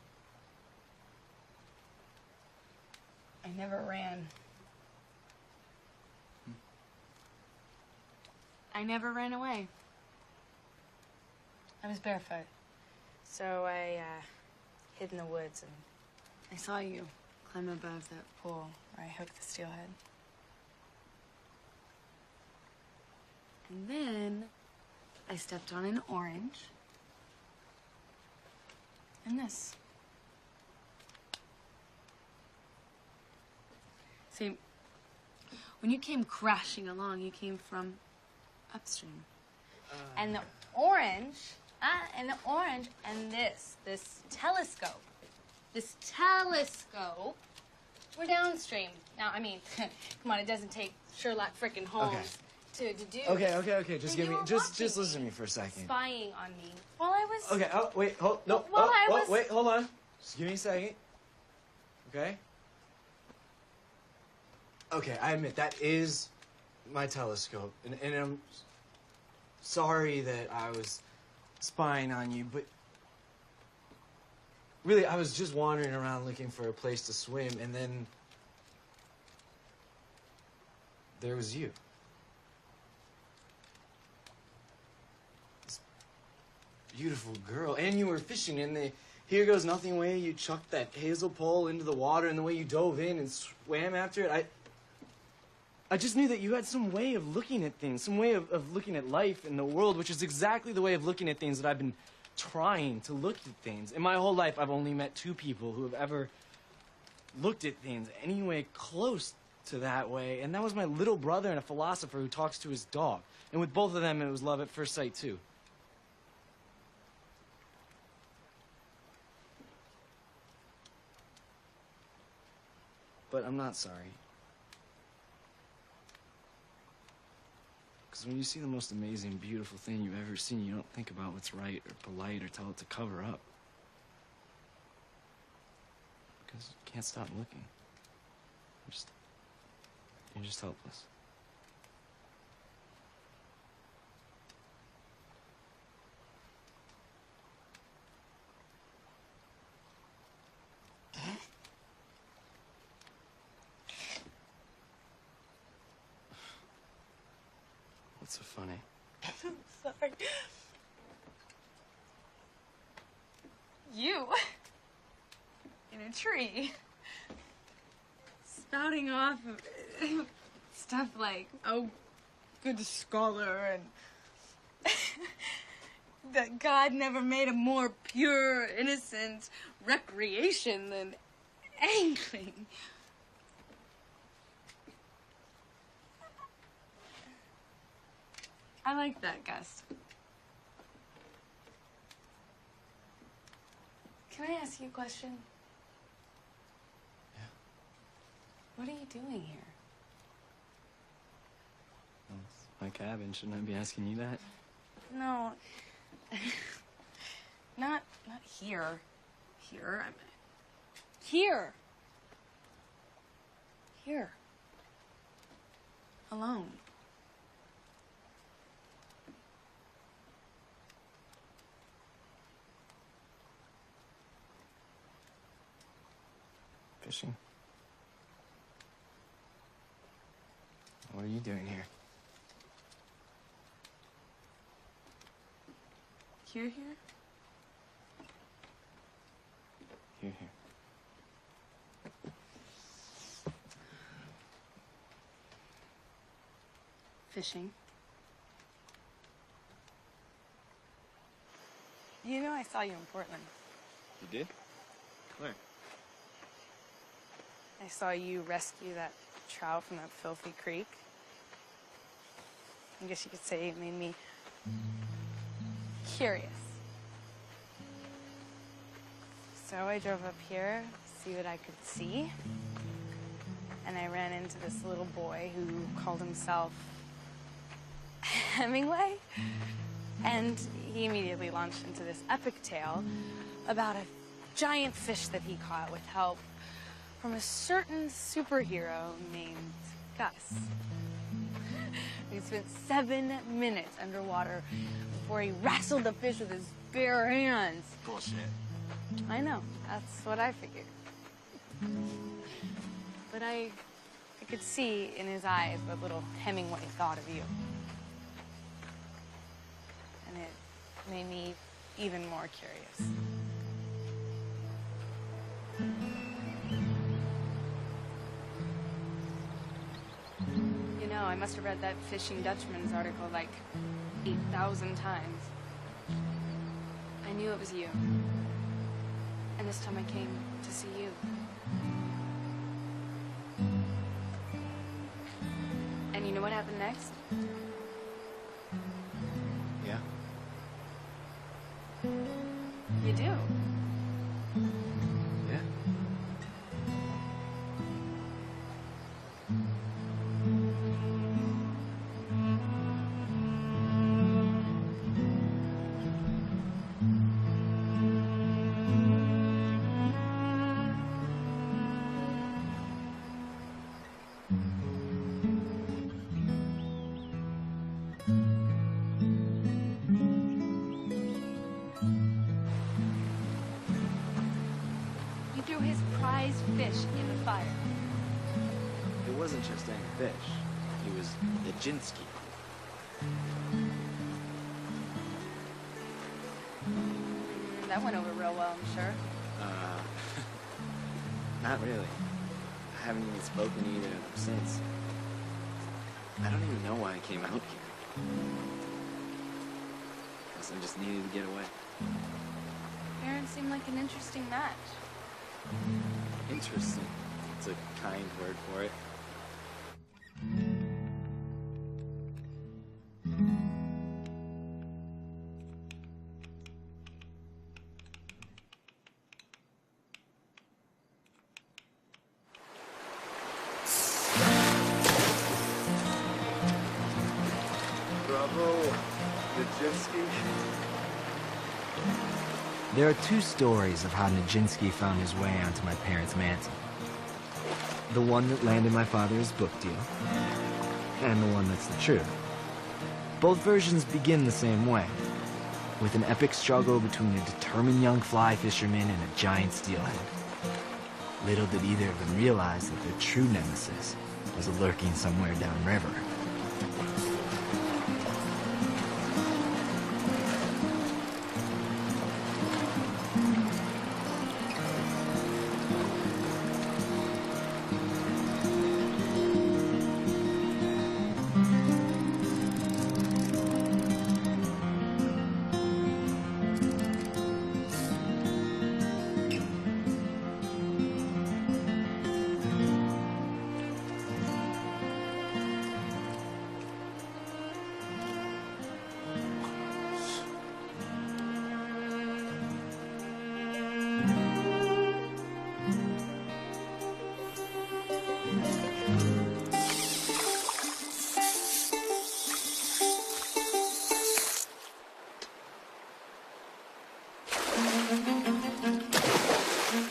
I never ran. I never ran away. I was barefoot. So I hid in the woods and I saw you climb above that pole where I hooked the steelhead. And then I stepped on an orange. And this. See, when you came crashing along, you came from upstream. And the orange And the orange, and this telescope. This telescope. We're downstream. Now, I mean, come on, it doesn't take Sherlock frickin' Holmes to do. Okay. Just give me, just listen to me for a second. Spying on me while I was. Okay. Oh, wait. Hold. No. Wait. Hold on. Just give me a second. Okay. Okay. I admit that is my telescope, and I'm sorry that I was spying on you, but really, I was just wandering around looking for a place to swim, and then there was you. This beautiful girl, and you were fishing, and the here goes nothing way you chucked that hazel pole into the water, and the way you dove in and swam after it, I just knew that you had some way of looking at things, some way of looking at life and the world, which is exactly the way of looking at things that I've been trying to look at things. In my whole life, I've only met 2 people who have ever looked at things anyway close to that way, and that was my little brother and a philosopher who talks to his dog. And with both of them, it was love at first sight, too. But I'm not sorry. Because when you see the most amazing, beautiful thing you've ever seen, you don't think about what's right or polite or tell it to cover up. Because you can't stop looking. You're just helpless. What's so funny? I'm sorry. You in a tree, spouting off stuff like, oh, good scholar, and that God never made a more pure, innocent recreation than angling. I like that, Gus. Can I ask you a question? Yeah. What are you doing here? Well, it's my cabin. Shouldn't I be asking you that? No. not here. Here. I'm here. Here. Alone. Fishing. What are you doing here? Here? Here. Fishing. You know I saw you in Portland. You did? Where? I saw you rescue that trout from that filthy creek. I guess you could say it made me curious. So I drove up here to see what I could see. And I ran into this little boy who called himself Hemingway. And he immediately launched into this epic tale about a giant fish that he caught with help from a certain superhero named Gus. He spent 7 minutes underwater before he wrestled the fish with his bare hands. Bullshit. I know. That's what I figured. But I could see in his eyes what little Hemingway thought of you. And it made me even more curious. You know, I must have read that Fishing Dutchman's article like 8,000 times. I knew it was you. And this time I came to see you. And you know what happened next? Yeah? threw his prized fish in the fire. It wasn't just any fish. He was Nijinsky. That went over real well, I'm sure. Not really. I haven't even spoken to either of them since. I don't even know why I came out here. Guess I just needed to get away. Parents seem like an interesting match. Interesting. It's a kind word for it. Bravo, Nijinsky. There are two stories of how Nijinsky found his way onto my parents' mansion. The one that landed my father's book deal, and the one that's the truth. Both versions begin the same way, with an epic struggle between a determined young fly fisherman and a giant steelhead. Little did either of them realize that their true nemesis was lurking somewhere downriver.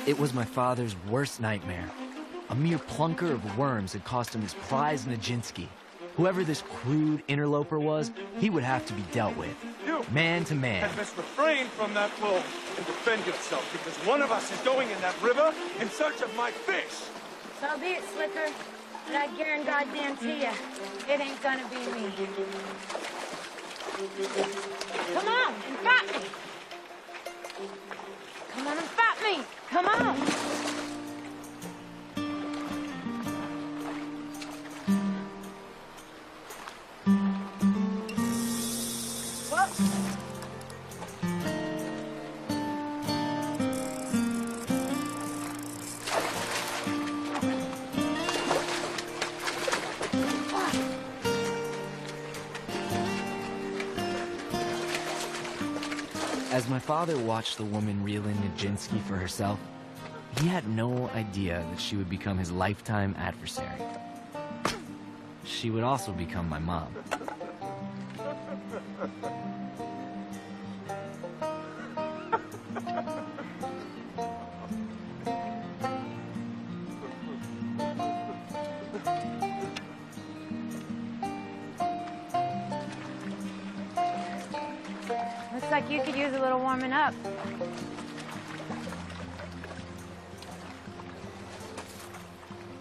It was my father's worst nightmare. A mere plunker of worms had cost him his prize Nijinsky. Whoever this crude interloper was, he would have to be dealt with. You man to man. had best refrain from that bull and defend yourself, because one of us is going in that river in search of my fish. So be it, Slicker. But I guarantee you, it ain't gonna be me. Come on and fight me. Come on and fight me. Come on. As my father watched the woman reel in Nijinsky for herself, he had no idea that she would become his lifetime adversary. She would also become my mom. Looks like you could use a little warming up.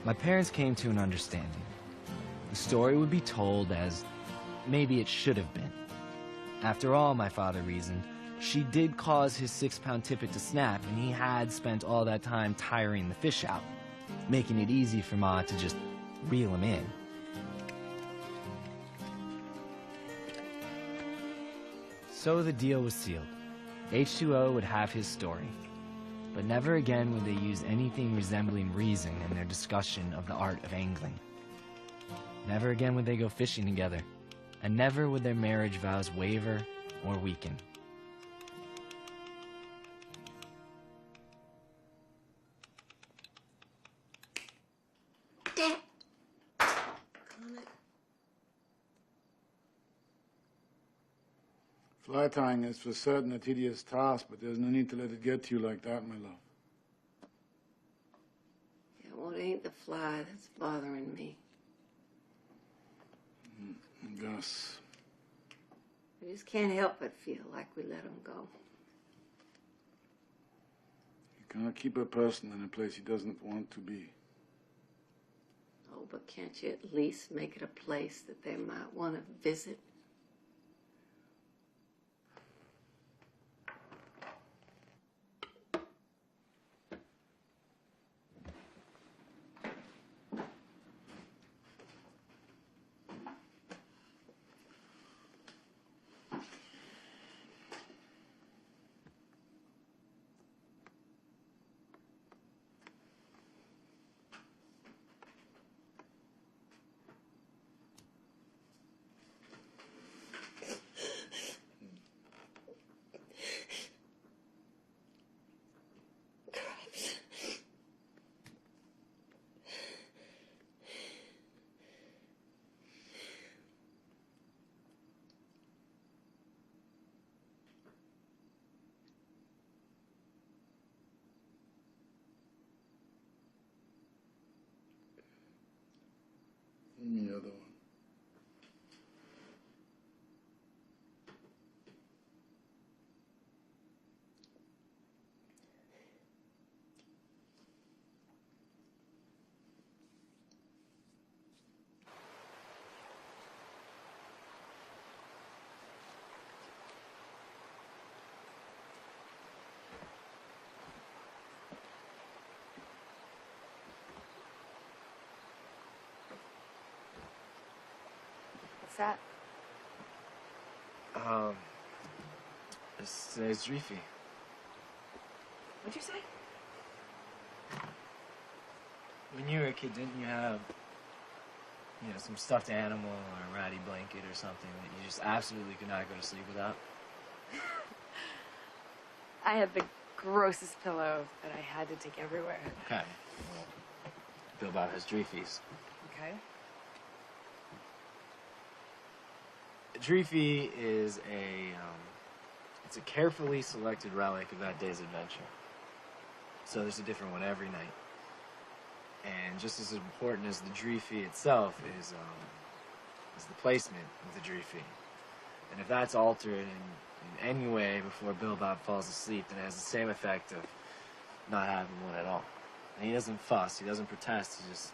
My parents came to an understanding. The story would be told as maybe it should have been. After all, my father reasoned, she did cause his 6-pound tippet to snap, and he had spent all that time tiring the fish out, making it easy for Ma to just reel him in. So the deal was sealed. H2O would have his story. But never again would they use anything resembling reason in their discussion of the art of angling. Never again would they go fishing together, and never would their marriage vows waver or weaken. Dad. Fly tying is for certain a tedious task, but there's no need to let it get to you like that, my love. Yeah, well, it ain't the fly that's bothering me. Gus. I just can't help but feel like we let him go. You Cannot keep a person in a place he doesn't want to be. Oh, but can't you at least make it a place that they might want to visit? The other one. What's that? It's Reefy. What'd you say? When you were a kid, didn't you have, some stuffed animal or a ratty blanket or something that you just absolutely could not go to sleep without? I had the grossest pillow that I had to take everywhere. Okay. Well, Bill Bob has Dreefies. Okay. Dreefy is it's a carefully selected relic of that day's adventure. So there's a different one every night. And just as important as the Dreefy itself is the placement of the Dreefy. And if that's altered in any way before Bill Bob falls asleep, then it has the same effect of not having one at all. And he doesn't fuss, he doesn't protest, he just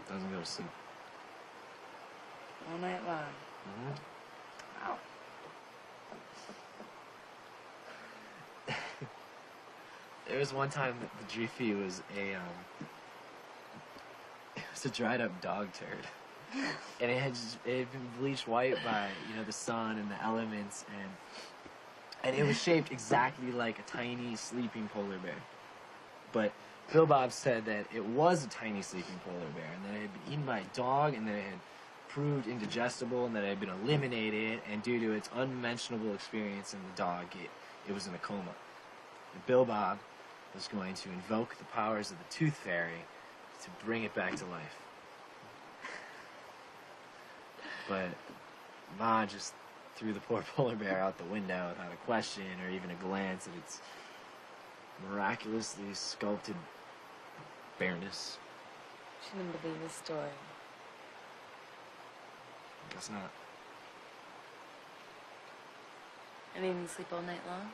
doesn't go to sleep. All night long. Mm-hmm. Wow. There was one time that the Dreefy was it was a dried up dog turd. And it had been bleached white by, the sun and the elements, and it was shaped exactly like a tiny sleeping polar bear. But Bill Bob said that it was a tiny sleeping polar bear, and that it had been eaten by a dog, and that it had proved indigestible, and that it had been eliminated, and due to its unmentionable experience in the dog, it was in a coma. And Bill Bob was going to invoke the powers of the Tooth Fairy to bring it back to life. But Ma just threw the poor polar bear out the window without a question or even a glance at its miraculously sculpted bareness. She didn't believe this story. Guess not. I didn't even sleep all night long.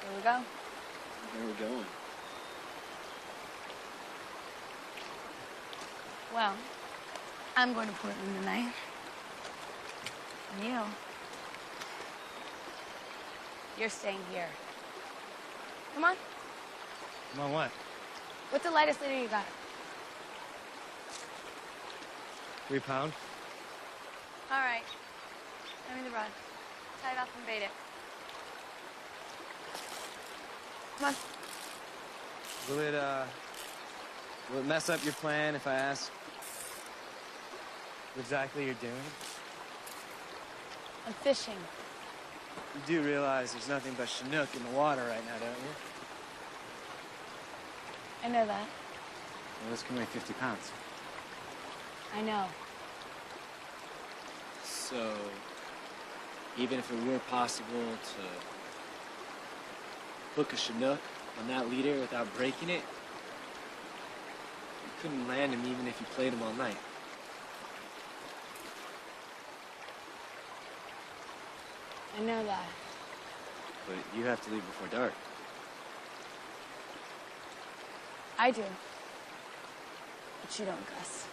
Here we go. Where are we going? Well, I'm going to Portland tonight. And you're staying here. Come on. Come on, what? What's the lightest leader you got? 3 pound? All right. Send me the rod. Tie it off and bait it. Come on. Will it mess up your plan if I ask what exactly you're doing? I'm fishing. You do realize there's nothing but Chinook in the water right now, don't you? I know that. Well, this can weigh 50 pounds. I know. So, even if it were possible to hook a Chinook on that leader without breaking it, you couldn't land him even if you played him all night. I know that. But you have to leave before dark. I do. But you don't, Gus.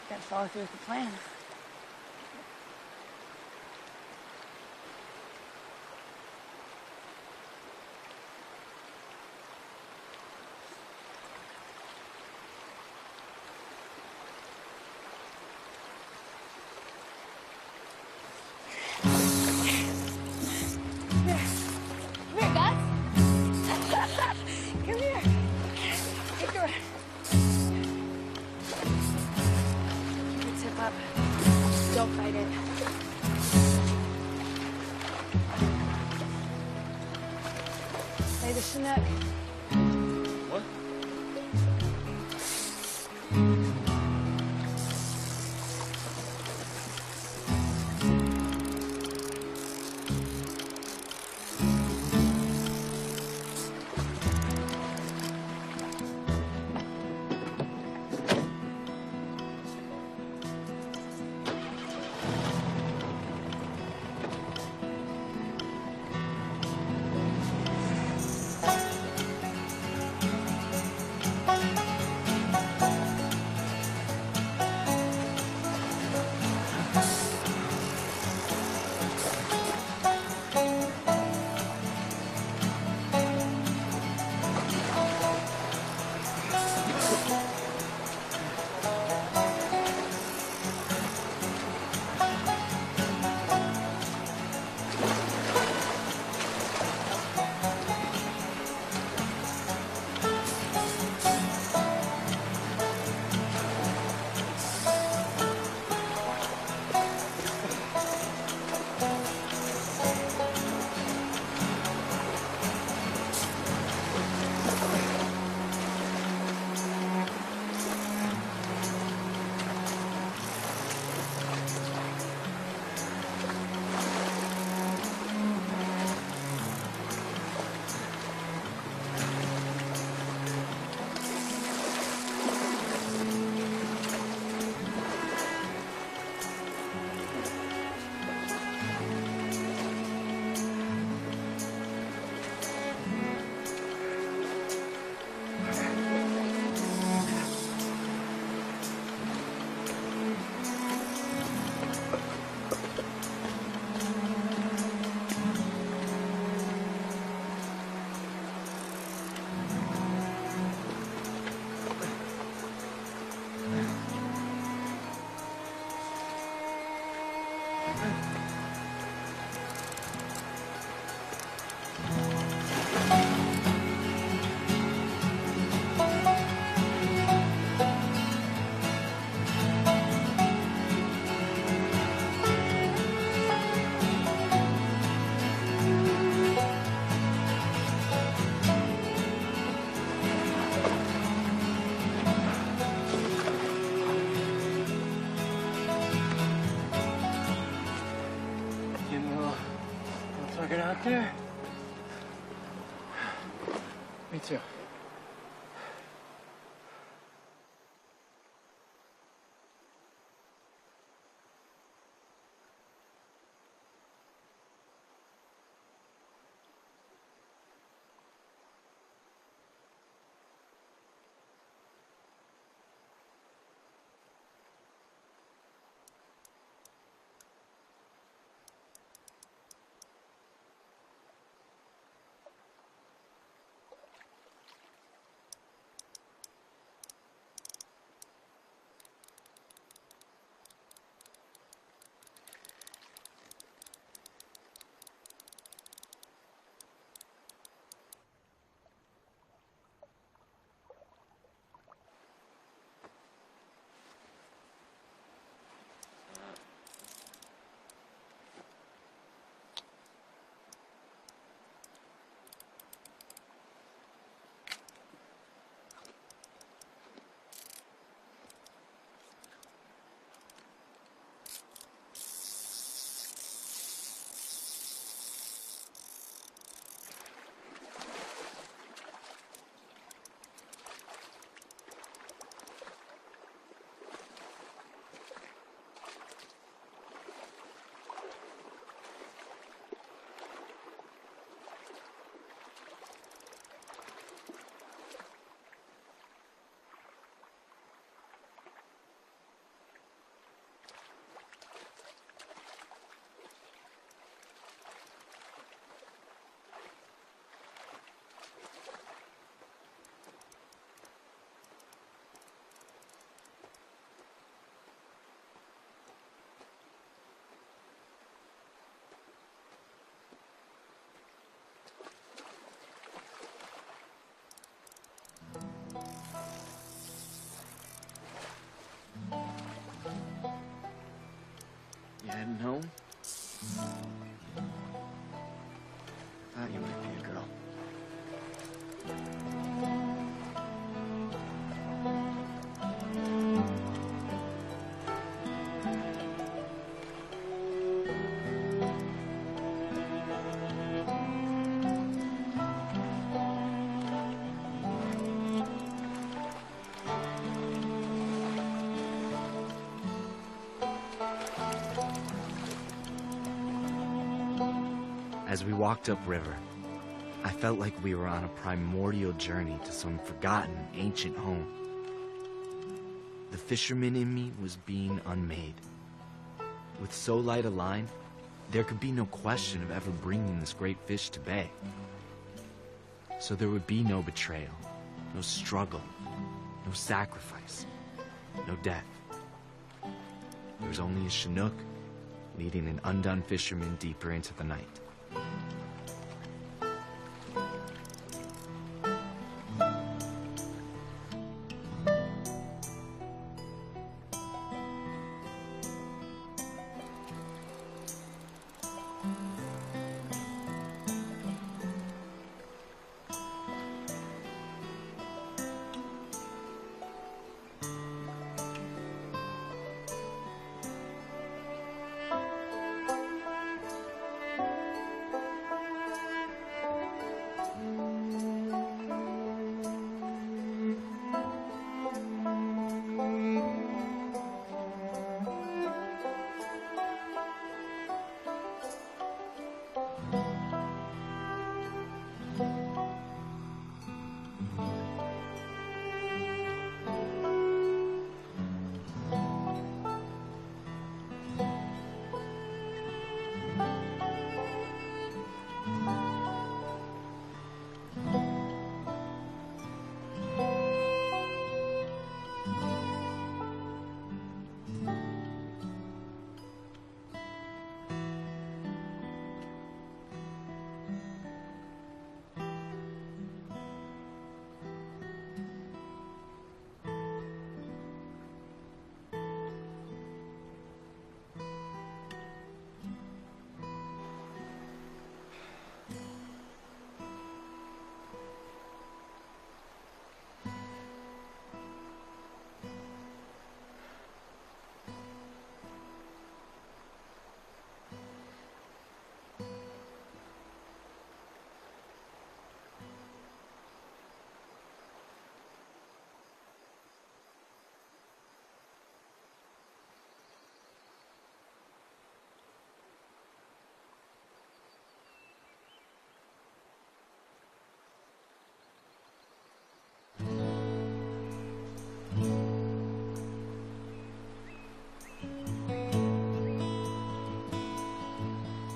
You gotta follow through with the plan. Come here, Gus. Come here. Take your... Keep your tip up. Don't fight it. Play the Chinook. What? Get out there? Me too. As we walked upriver, I felt like we were on a primordial journey to some forgotten ancient home. The fisherman in me was being unmade. With so light a line, there could be no question of ever bringing this great fish to bay. So there would be no betrayal, no struggle, no sacrifice, no death. There was only a Chinook leading an undone fisherman deeper into the night.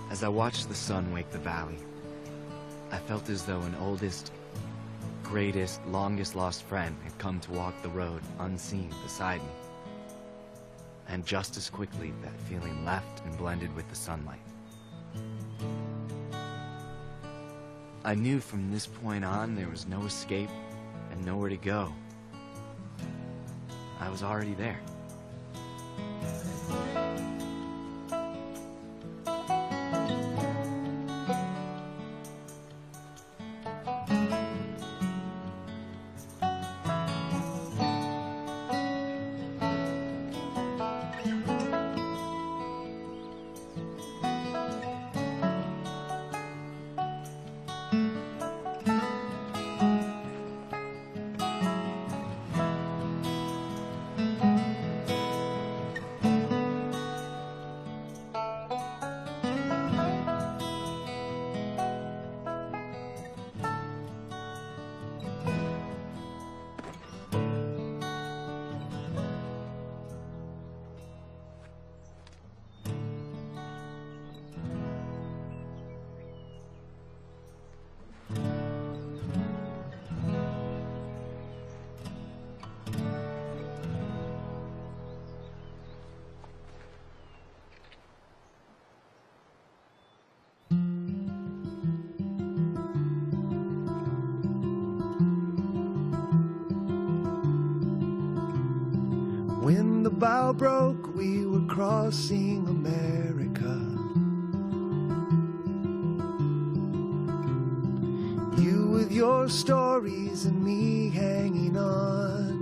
As I watched the sun wake the valley, I felt as though an oldest, greatest, longest lost friend had come to walk the road unseen beside me. And just as quickly, that feeling left and blended with the sunlight. I knew from this point on there was no escape and nowhere to go. I was already there. When the bow broke, we were crossing America. You with your stories and me hanging on.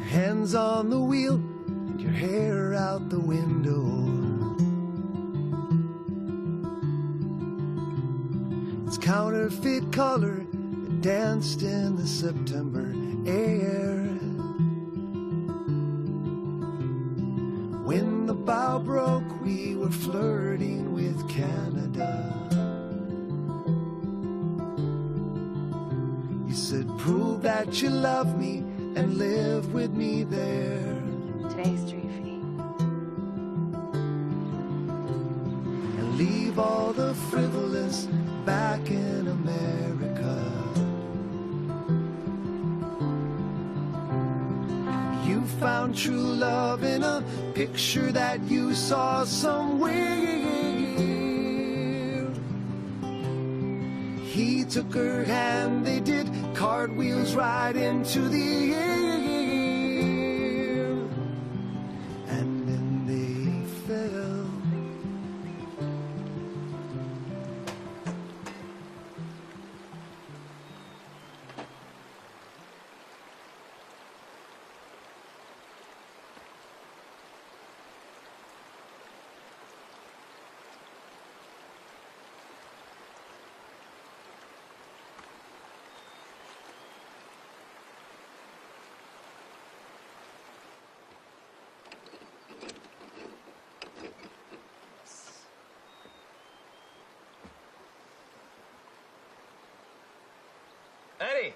Hands on the wheel and your hair out the window. It's counterfeit color that danced in the September air. When the bow broke, were flirting with Canada. You said, prove that you love me and live with me there. Today's Dreefy. And leave all the frivolous back in America. You found true love in a picture that you saw somewhere. He took her hand, they did cartwheels right into the air. And then they fell. Eddie!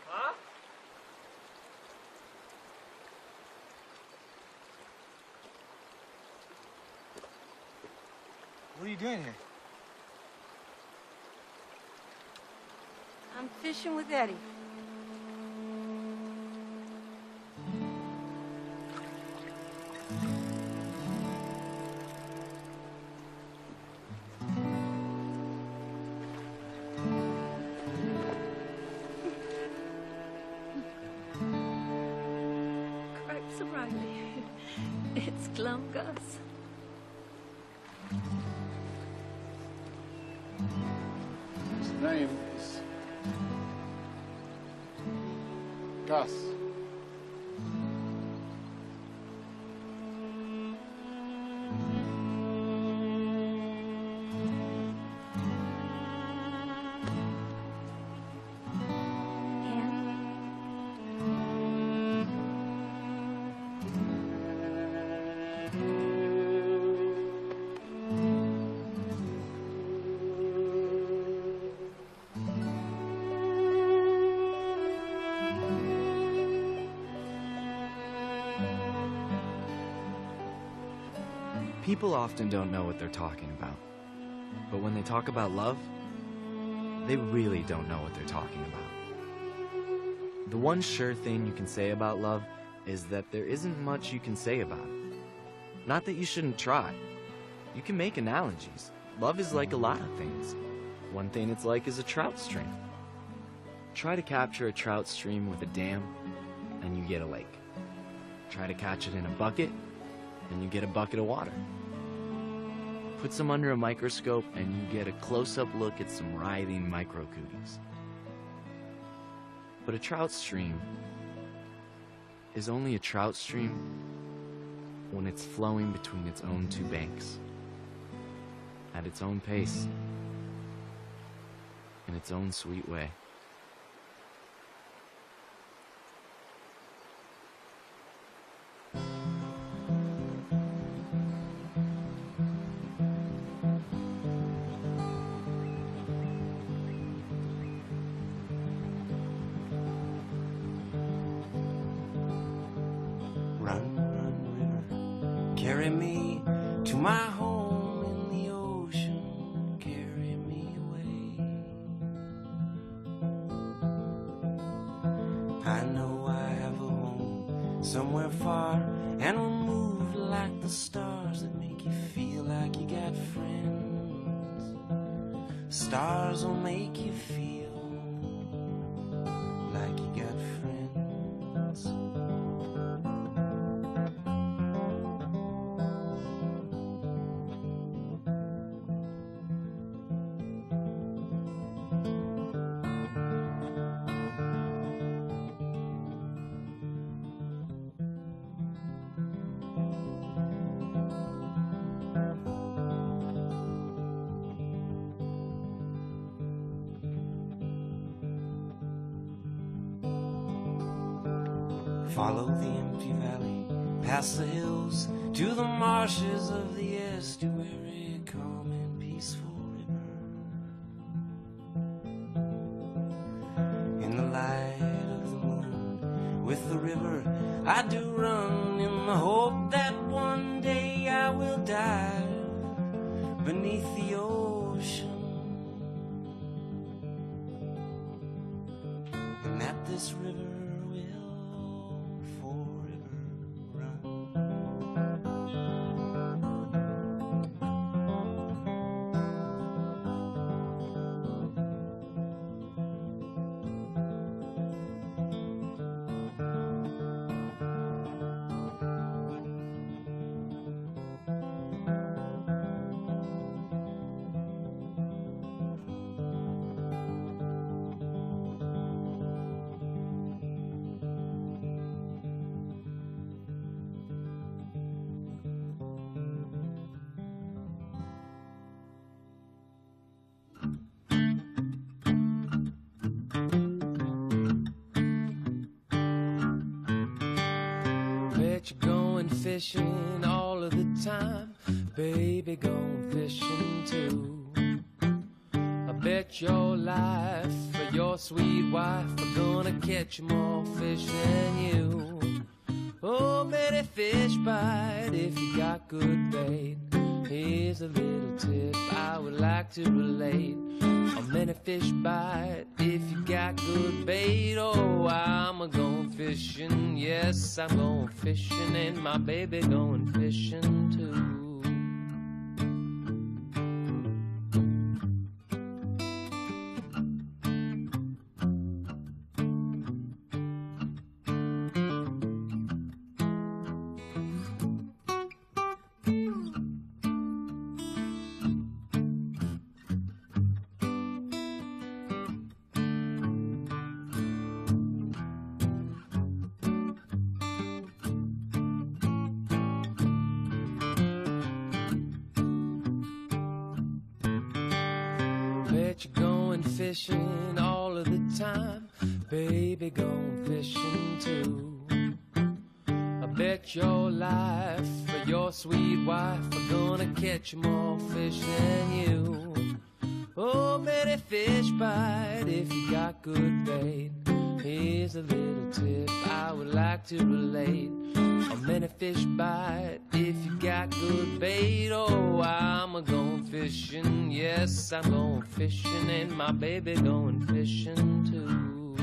Huh? What are you doing here? I'm fishing with Eddie. Cripes O'Reilly. It's Glum Gus. His name is Gus. People often don't know what they're talking about. But when they talk about love, they really don't know what they're talking about. The one sure thing you can say about love is that there isn't much you can say about it. Not that you shouldn't try. You can make analogies. Love is like a lot of things. One thing it's like is a trout stream. Try to capture a trout stream with a dam, and you get a lake. Try to catch it in a bucket, and you get a bucket of water. Put some under a microscope, and you get a close-up look at some writhing microcooties. But a trout stream is only a trout stream when it's flowing between its own two banks, at its own pace, in its own sweet way. Run, run, river, carry me to my home in the ocean, carry me away. I know I have a home somewhere far, and we'll move like the stars that make you feel like you got friends. Stars will make you feel like you got friends. follow the empty valley, past the hills, to the marshes of the estuary, calm and peaceful river. In the light of the moon, with the river, I do run in the hope that one day I will dive beneath the ocean, and that this river will forever run. Bet you're going fishing all of the time, baby, going fishing too. I bet your life or your sweet wife are gonna catch more fish than you. Oh, many fish bite if you got good bait. Here's a little tip I would like to relate. Oh, many fish bite if you got good bait. Oh, I'm a-going fishing, yes, I'm going fishing, and my baby going fishing too. Bet you're going fishing all of the time, baby, going fishing too. I bet your life or your sweet wife are gonna catch more fish than you. Oh, many fish bite if you got good bait. Here's a little tip I would like to relate. Oh, many fish bite if you got good bait. Oh, I'm a-going fishing, yes, I'm going fishing, and my baby going fishing too.